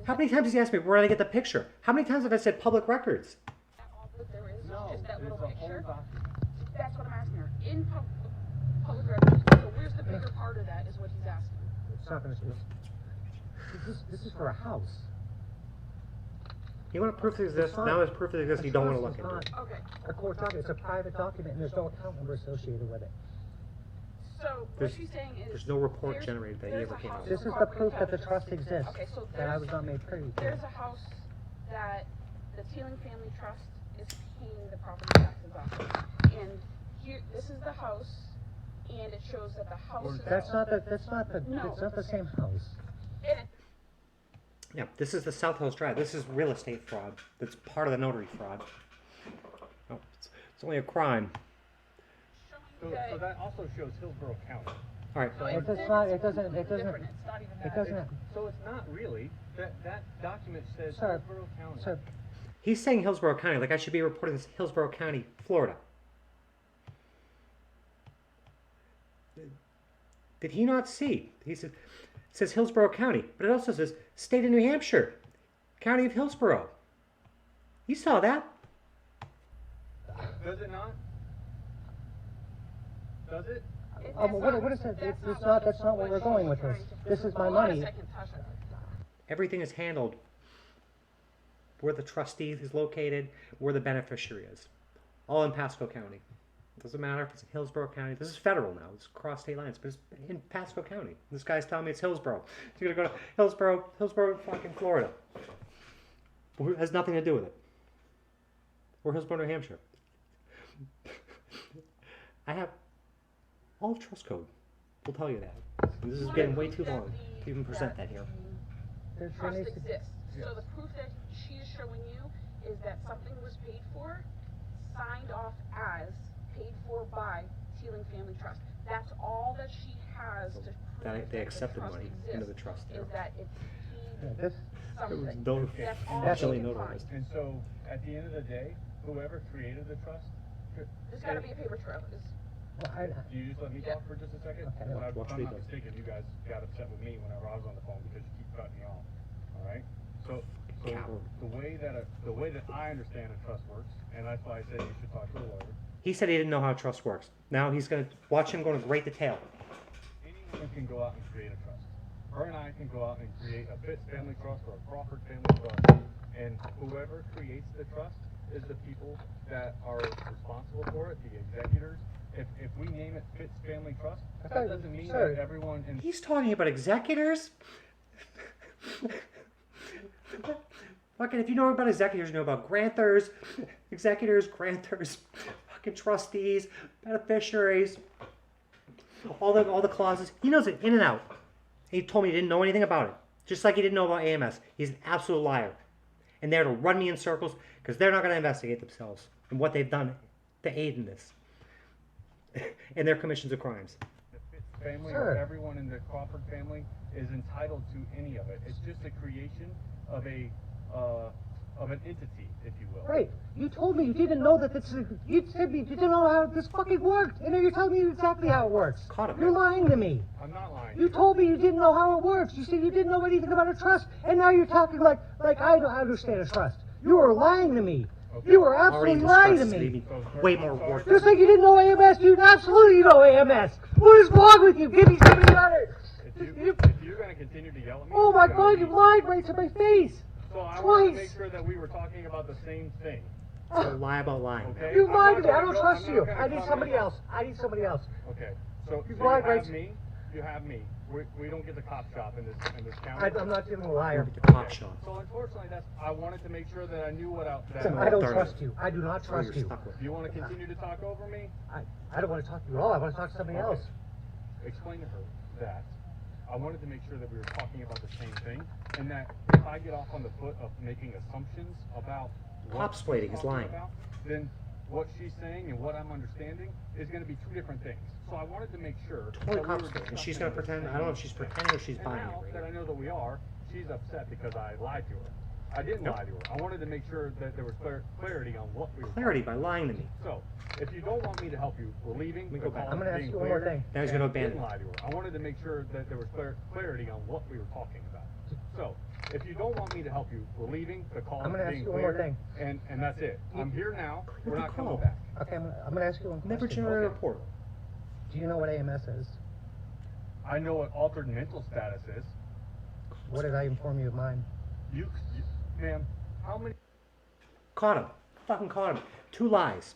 How many times has he asked me where did I get the picture? How many times have I said public records? All that there is No, is that there's little a whole picture. document. That's what I'm asking her. In public records. So where's the bigger part of that? Is what he's asking. It's not going to. This is for a house. You want proof that exists? Now there's proof that exists. You don't want to look into it. Okay. A court document. It's a private document, and there's no account number associated with it. So what There's- she's saying is There's no report there's- generated that he there's ever a came house out This with. is the proof that the trust exists. Okay, so that I there's- was not made privy to. There's a house that the Teeling Family Trust is paying the property taxes off. And here, this is the house, and it shows that the house is. That's not the. No. It's not the same house. And it- Yeah, this is the South Hills Drive. This is real estate fraud. That's part of the notary fraud. Oh, it's only a crime. showing So that also shows Hillsborough County. All right. No, It it's does not. It doesn't. different. It's not even It that. doesn't. So it's not really. That document says Sir, Hillsborough County. Sir, He's saying Hillsborough County, like I should be reporting this Hillsborough County, Florida. Did he not see? He said, it says Hillsborough County, but it also says State of New Hampshire, County of Hillsborough. You saw that? Does it not? What is it? It's not. That's not where we're going with this. This is my Hold on a money. second, Tasha. Everything is handled where the trustee is located, where the beneficiary is. All in Pasco County. Doesn't matter if it's in Hillsborough County. This is federal now. It's across state lines, but it's in Pasco County. This guy's telling me it's Hillsborough. You're gonna go to Hillsborough, fucking Florida. It has nothing to do with it. Or Hillsborough, New Hampshire. I have all of trust code. We'll tell you that. And this is getting way too long to even present that here. There Trust needs to- exists. So the proof that she's showing you is that something was paid for, signed off as, paid for by Teeling Family Trust. That's all that she has to prove That they the accepted trust money exists, into the trust there. is that it's Yeah, paid this. something. no- That's all Actually she can notarized. find. And so, at the end of the day, whoever created the trust, There's gotta be a paper trail. Well, do you just let me talk for just a second? Okay. If Watch I'm me not go. mistaken, you guys got upset with me whenever I was on the phone because you keep cutting me off. All right. So Coward. the way that I understand a trust works, and that's why I said you should talk to a lawyer. He said he didn't know how trust works. Now he's going to watch him go into great detail. Anyone can go out and create a trust. Her and I can go out and create a Fitz family trust or a Crawford family trust, and whoever creates the trust is the people that are responsible for it, the executors. If we name it Fitz Family Trust, that doesn't mean Sir. that everyone in He's talking about executors? Fucking, if you know about executors, you know about grantors, fucking trustees, beneficiaries, all the clauses. He knows it in and out. He told me he didn't know anything about it. Just like he didn't know about AMS. He's an absolute liar. And they're to run me in circles because they're not going to investigate themselves and what they've done to aid in this. And their commissions of crimes. the Fitz family Sure. or everyone in the Crawford family is entitled to any of it. It's just a creation of an entity, if you will. Right. You told me you didn't know that this. You said you didn't know how this fucking worked, and now you're telling me exactly how it works. Caught him. You're lying to me. I'm not lying. You told me you didn't know how it works. You said you didn't know anything about a trust, and now you're talking like I don't understand a trust. You were lying to me. Okay. You were Already absolutely lying to discussed. me. Made me way more work. Just like you didn't know AMS, you absolutely know AMS. What is wrong with you? Give me somebody other. If you're going to continue to yell at me, Oh my I'm gonna God, leave. you lied right to my face. So I want to Twice. make sure that we were talking about the same thing. So lie about lying. Okay? You I'm lied not to me. I gonna don't go- trust I'm you. not gonna I need comment somebody on- else. I need somebody else. Okay. So You you lied, have right? me. You have me. We don't get the cop shop in this county. I'm not dealing with a liar. Look at the cop shop. So unfortunately, I wanted to make sure that I knew what Listen, No I don't alternative. trust you. I do not That's what trust you're you. stuck with. Do you want to continue to talk over me? I don't want to talk to you at all. I want to talk to somebody Okay. else. Explain to her that I wanted to make sure that we were talking about the same thing, and that if I get off on the foot of making assumptions about what Copsplating she's is talking lying. about, then what she's saying and what I'm understanding is going to be two different things. So I wanted to make sure. Totally that we were copsplating. And she's discussing gonna the pretend. I same don't know if she's thing. pretending or she's And buying now it. that I know that we are, she's upset because I lied to her. I didn't Nope. lie to her. I wanted to make sure that there was clarity on what we were Clarity talking by lying to me. about. So, if you don't want me to help you, we're leaving. Let me the go back. call I'm gonna is ask being you one more cleared, thing. Now he's and gonna I didn't abandon lie to her. I wanted to make sure that there was clarity on what we were talking about. So, if you don't want me to help you, we're leaving. The call I'm is gonna ask being you one more cleared, thing. and that's it. I'm here now. We're the not coming call. back. Okay, I'm gonna ask you one Never question. generate a Okay. report. Do you know what AMS is? I know what altered mental status is. What did I inform you of mine? Ma'am, how many Caught him. Fucking caught him. 2 lies.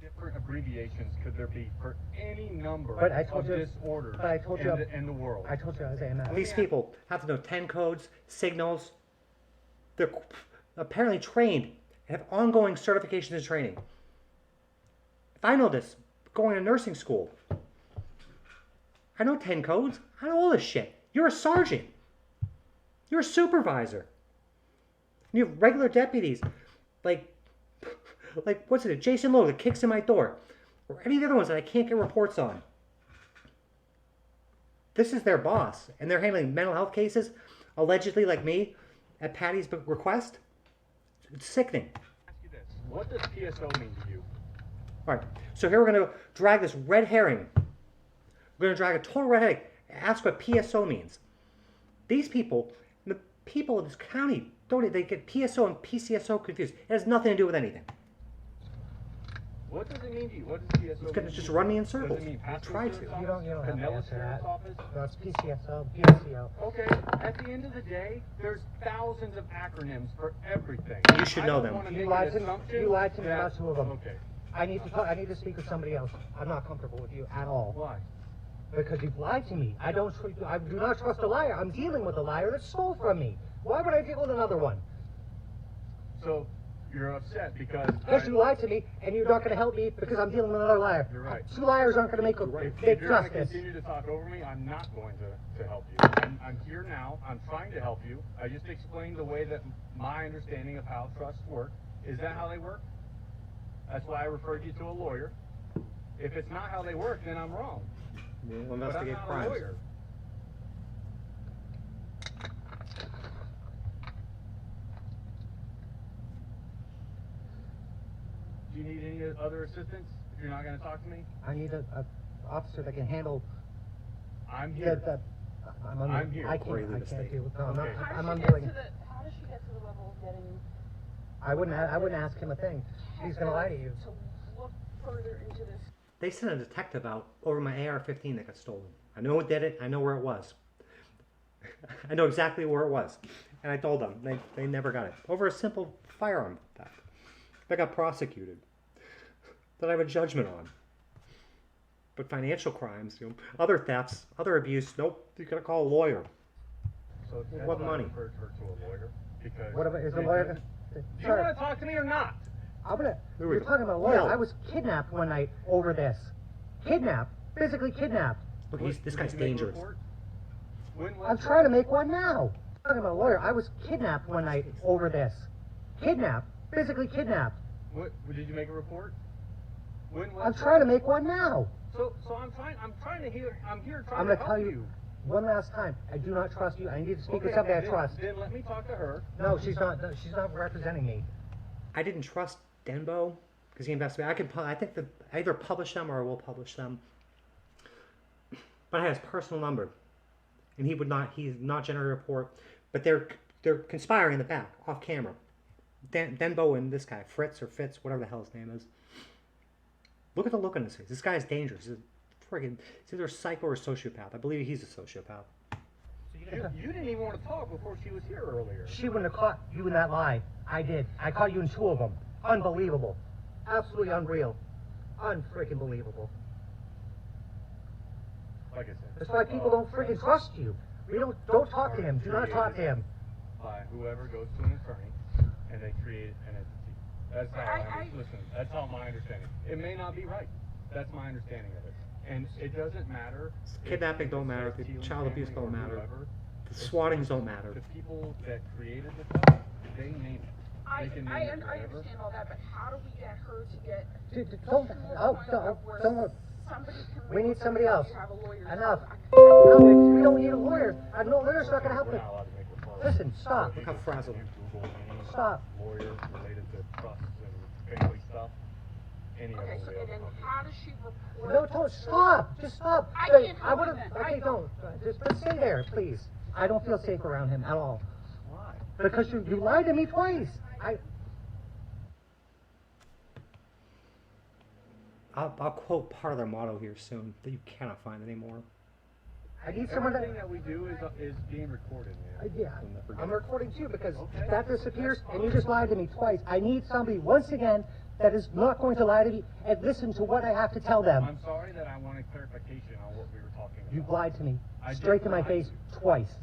different abbreviations could there be for any number But I told of you- disorders but I told you- in the world? I told you I was AMS. These people have to know 10 codes, signals. They're apparently trained and have ongoing certifications and training. If I know this, going to nursing school, I know 10 codes. I know all this shit. You're a sergeant. You're a supervisor. You have regular deputies, like what's it? Jason Lowe that kicks in my door, or any of the other ones that I can't get reports on. This is their boss, and they're handling mental health cases, allegedly like me, at Patty's request. It's sickening. Ask you this. What does PSO mean to you? All right, so here we're going to drag this red herring. We're going to drag a total red herring and ask what PSO means. These people, the people of this county, they get PSO and PCSO confused. It has nothing to do with anything. What does it mean to you? What does PSO It's mean going to to just you? run me in Does circles. it mean Pasco Try Sheriff's to. Office? You don't have to Pinellas answer Sheriff's that. Office? No, it's PCSO, PSCO. Okay, at the end of the day, there's thousands of acronyms for everything. You should I know don't them. wanna You make lied an to me. assumption You lied to me that- about 2 of them. Okay, I need to speak with somebody else. I'm not comfortable with you at all. why? Because you've lied to me. I do not trust a liar. I'm dealing with a liar that stole from me. Why would I deal with another one? So, you're upset because... Because you lied to me, and you're not going to help me because I'm dealing with another liar. You're right. 2 liars aren't going to make If make you're going to justice. continue to talk over me, I'm not going to help you. I'm here now. I'm trying to help you. I just explained the way that my understanding of how trusts work. Is that how they work? That's why I referred you to a lawyer. If it's not how they work, then I'm wrong. We'll But I'm investigate not a crimes. lawyer. Do you need any other assistance if you're not going to talk to me? I need a officer that can handle I'm here. I'm here. I Before you can't leave the state. deal with. No, I'm not. Okay. I'm How unwilling. does she get to the level of getting I wouldn't ask him a thing. He's going to lie to you. to look further into this? They sent a detective out over my AR-15 that got stolen. I know who did it. I know where it was. I know exactly where it was. And I told them. They never got it. Over a simple firearm theft. That got prosecuted. That I have a judgment on. But financial crimes, other thefts, other abuse, nope, you gotta call a lawyer. So that's What why money? I referred her to a lawyer because. What about is the Do lawyer? you want to talk to me or not? Here we You're go. talking about a lawyer. No. I was kidnapped one night over this. Kidnapped, physically kidnapped. Look, this Did guy's you make a dangerous. report? When was I'm it? trying to make one now. Talking about a lawyer. I was kidnapped one night over this. Kidnapped, physically kidnapped. What, did you make a report? When was I'm it? trying to make one now. So I'm trying to hear. I'm here trying I'm to gonna help tell you one last time. I do not trust you. I need to speak with Okay, somebody I then- trust. Then let me talk to her. No, she's not. No, she's not representing me. I didn't trust Denbo because he investigated. I think that I either publish them or I will publish them. But I have his personal number, and he's not generating a report. But they're conspiring in the back, off camera. Denbo and this guy, Fritz, whatever the hell his name is. Look at the look on his face. This guy is dangerous. He's either a psycho or a sociopath. I believe he's a sociopath. So you You didn't even want to talk before she was here earlier. She wouldn't have caught you in that lie. I did. I caught you in 2 of them. Unbelievable. Absolutely unreal. Unfreaking believable. Like I said. That's why people don't freaking trust you. We don't talk to him. Do not talk to him. By whoever goes to an attorney and they create an entity. That's how listen, that's how my understanding. It may not be right. That's my understanding of it. And it doesn't matter. Kidnapping don't matter. Child abuse don't matter. The swattings don't matter. The people that created the trust, they name it. I They can name it understand whatever. all that, but how do we get her to get Don't. to a Oh, point don't. of where Don't. somebody can We wait need till somebody else. you have a lawyer? Enough. No, we don't need a lawyer. No lawyer's not gonna help We're us. not allowed to make referrals. Listen, stop. Look how frazzled. Google any Stop. lawyer related to trusts and family stuff. Any Okay, of so them. and then how does she report? No, don't stop. Just stop. I Say, can't I help wouldn't. it then. Okay, I don't. Just stay there, please. I don't feel safe around him at all. Why? Because you lied to me twice. I'll quote part of their motto here soon that you cannot find anymore. I need someone Everything that. that we do is being recorded, man. Yeah, We'll never I'm get- recording too because Okay. that disappears and you just lied to me twice. I need somebody once again that is not going to lie to me and listen to what I have to tell them. I'm sorry that I wanted clarification on what we were talking about. You've lied to me I straight to didn't my lie face to you. twice.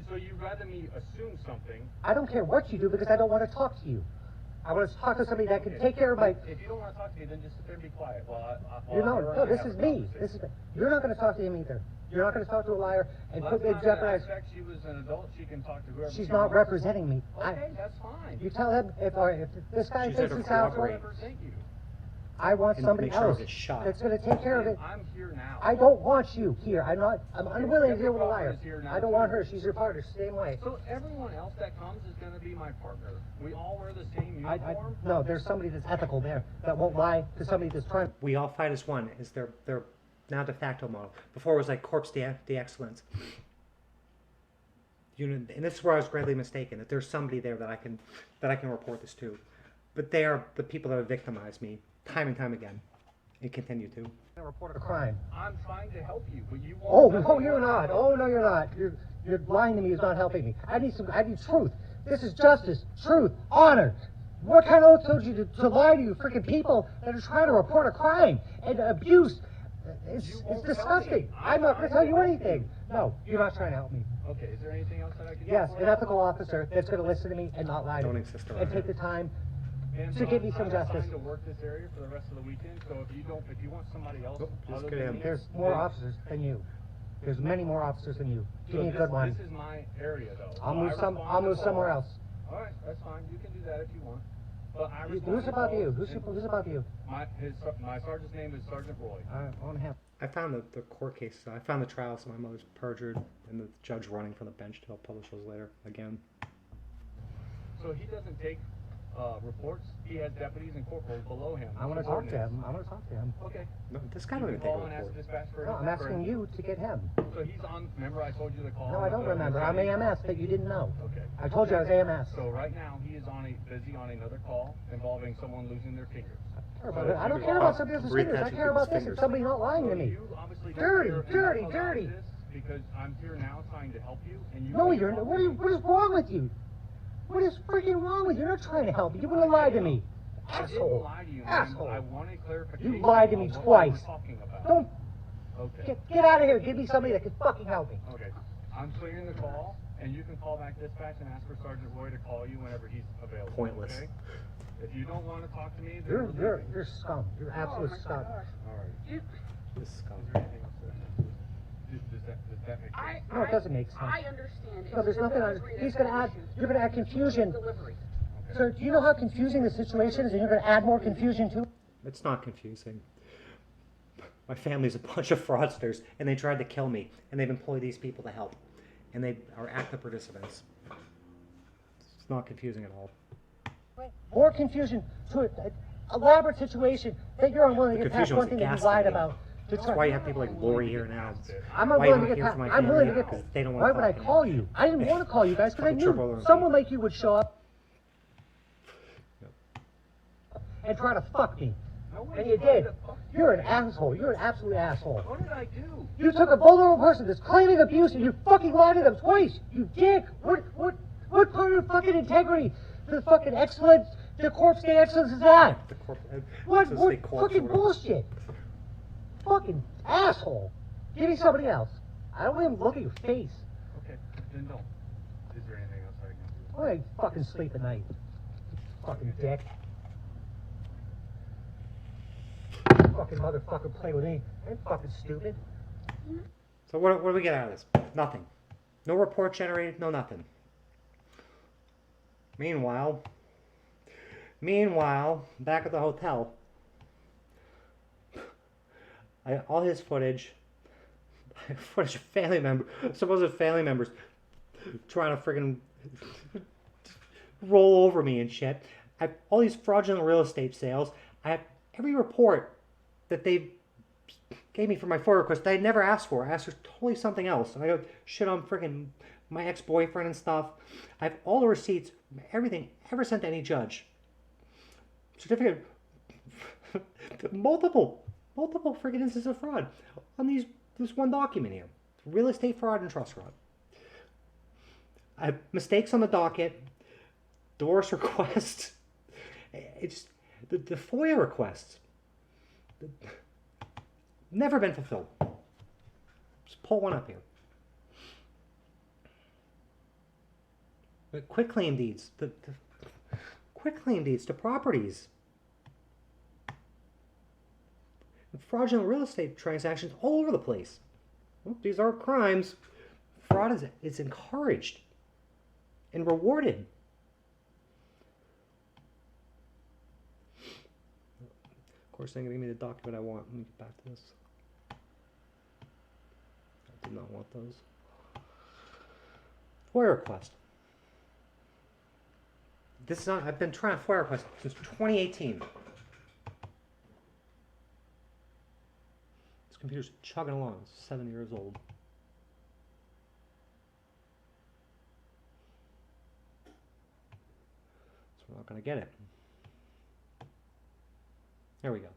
So you'd rather me assume something. I don't care what you do because I don't want to talk to you. I want to talk to somebody that can Okay. take care of my. If you don't want to talk to me, then just sit there and be quiet. You know, no, this is me. This is. You're not going to talk to him either. You're not going to talk to a liar and put me in jeopardy. She was an adult. She can talk to whoever. She's she not wants. representing me. Okay, that's fine. You tell him if this guy She's there takes to his house, cooperate. represent you. I want And somebody make sure else it gets shot. that's going to take care of it. I'm here now. I don't want you here. I'm unwilling to deal with a Your liar. partner is here now, I don't want too. her. She's your partner. Same way. So everyone else that comes is going to be my partner. We all wear the same uniform. No, there's somebody that's ethical there that won't lie to somebody that's trying. We all fight as one is their now de facto model. Before it was like corpse de excellence. And this is where I was greatly mistaken, that there's somebody there that I can report this to. But they are the people that have victimized me time and time again. And continue to. Report a crime. I'm trying to help you, but you Oh won't. no, you're not. Oh no, you're not. You're lying to me. Is not helping me. I need truth. This is justice, truth, honor. What kind of oath told you to lie to you freaking people that are trying to report a crime and abuse? It's disgusting. I'm not going to tell you anything. No, you're not trying to help me. Okay, is there anything else that I can do? Yes, for an you? ethical officer that's going to listen to me and not lie to Don't me. insist And around take it. the time. And to give me some I'm justice. assigned to work this area for the rest of the weekend. So if you want somebody else, Nope, just other get than in. me, There's more then- officers than you. There's many more officers than you. Give So me a good one. This is my area, though. I'll So move I respond I'll to move somewhere calls. else. All right, that's fine. You can do that if you want. But I respond Who's to above you? calls, Who's above you? My sergeant's name is Sergeant Roy. I want to have. I found the court case. I found the trial, so my mother's perjured, and the judge running from the bench to publish those later again. So he doesn't take reports. He has deputies and corporals below him. I want to talk to him. I want to talk to him. Okay. No, this guy You don't can even take a call and ask report. dispatch for. No, I'm asking you to get him. So he's on. Remember, I told you to call. No, I don't remember. I'm AMS that you didn't know. Okay. I told you I was AMS. So right now he is busy on another call involving someone losing their fingers. I don't care about somebody else's fingers. I care about this. It's somebody not lying to me. You obviously don't Dirty, care enough dirty, about dirty. this Because I'm here now trying to help you, and you. No, you're. What is wrong with you? What is freaking wrong with you? You're not trying to help me. You want to lie to me. I didn't Asshole. lie to you, man. Asshole. I wanted clarification. You lied to me on what twice. we were talking about. Don't Okay. get out of here. Give me somebody that can fucking help me. Okay. I'm clearing the call, and you can call back dispatch and ask for Sergeant Roy to call you whenever he's available. Pointless. Okay? If you don't want to talk to me, then we're leaving. You're scum. You're absolute Oh my scum. gosh. All right. You- This scum. Is there anything else does that make sense? No, it doesn't make sense. I understand. No, there's nothing. He's going to add. You're going to add confusion. Delivery. Sir, do you know how confusing the situation is, and you're going to add more confusion too? It's not confusing. My family's a bunch of fraudsters, and they tried to kill me, and they've employed these people to help, and they are active participants. It's not confusing at all. More confusion to an elaborate situation that you're unwilling to The get past confusion one was thing the that you lied gaslighting. about. To That's try. why you have people like Lori here now. I'm Why unwilling you to get here past. for my I'm willing to family? get. Because they don't want Why to would I talk call anymore. you? I didn't want to call you guys because I Couple knew trouble someone like you would show up Yep. and try to fuck me. And you did. You're an asshole. You're an absolute asshole. What did I do? You took a vulnerable person that's claiming abuse and you fucking lied to them twice. You dick. What part of fucking integrity, the fucking excellence, the corpse day excellence is that? The corp- What says the corpse or fucking whatever. bullshit? Fucking asshole. Give me somebody else. I don't even look at your face. Okay, then don't. Is there anything else I can do? Why don't I fucking sleep at night? Fucking dick. Fucking motherfucker play with me. I'm fucking stupid. So what do we get out of this? Nothing. No report generated, no nothing. Meanwhile, back at the hotel, all his footage of supposed family members trying to friggin' roll over me and shit. I have all these fraudulent real estate sales. I have every report that they gave me for my FOIA request that I never asked for. I asked for totally something else. And I go shit on friggin' my ex-boyfriend and stuff. I have all the receipts, everything ever sent to any judge. Certificate, multiple friggin' instances of fraud on this one document here. Real estate fraud and trust fraud. I have mistakes on the docket, divorce requests. It's the FOIA requests. Never been fulfilled. Just pull one up here. The quitclaim deeds. The quitclaim deeds to properties. And fraudulent real estate transactions all over the place. Well, these are crimes. Fraud is encouraged and rewarded. Of course, they're going to give me the document I want. Let me get back to this. I did not want those. FOIA request. This is not, I've been trying to FOIA request since 2018. This computer's chugging along. It's 7 years old. So we're not going to get it. There we go.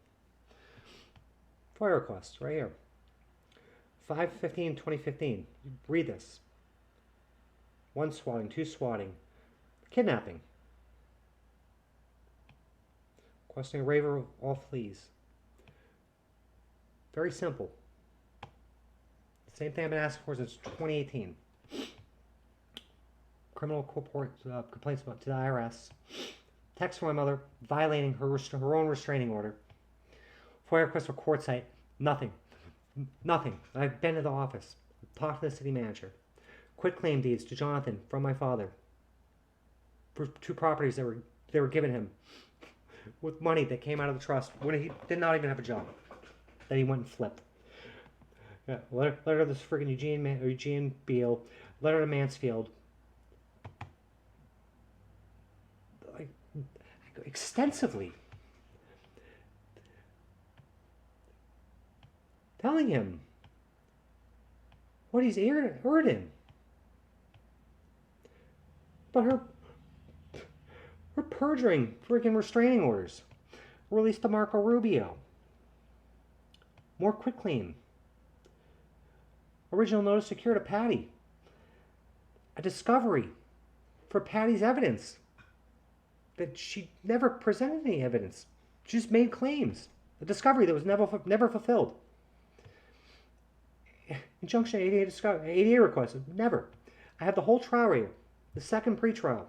FOIA request, right here. 5/15/2015. You read this. 1 swatting, 2 swatting. Kidnapping. Requesting a waiver of all fleas. Very simple. Same thing I've been asking for since 2018. Criminal complaints to the IRS. Text from my mother violating her own restraining order. FOIA request for court site. Nothing. Nothing. I've been to the office. Talked to the city manager. Quitclaim deeds to Jonathan from my father for 2 properties that were given him with money that came out of the trust when he did not even have a job that he went and flipped. Yeah, letter to this friggin' Eugene Beale. Letter to Mansfield. Like, extensively. Telling him what he's earning. But her perjuring freaking restraining orders. Released to Marco Rubio. More quitclaim. Original notice secured to Patty. A discovery for Patty's evidence. That she never presented any evidence. She just made claims. A discovery that was never fulfilled. Injunction 88 request. Never. I have the whole trial right here. The second pretrial.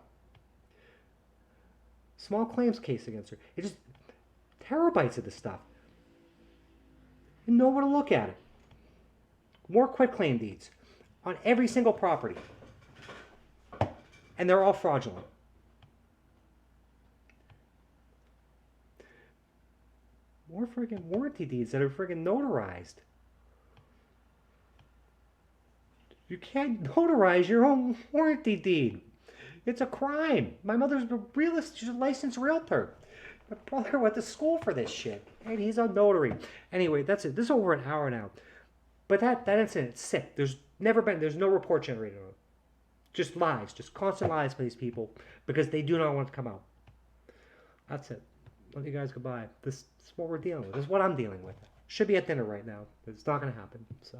Small claims case against her. It just terabytes of this stuff. And nowhere to look at it. More quitclaim deeds on every single property. And they're all fraudulent. More friggin' warranty deeds that are friggin' notarized. You can't notarize your own warranty deed. It's a crime. My mother's a realist. She's a licensed realtor. My brother went to school for this shit. And he's a notary. Anyway, that's it. This is over an hour now. But that incident, it's sick. There's no report generated on it. Just lies. Just constant lies by these people. Because they do not want to come out. That's it. Love you guys. Goodbye. This is what we're dealing with. This is what I'm dealing with. Should be at dinner right now. It's not gonna happen. So.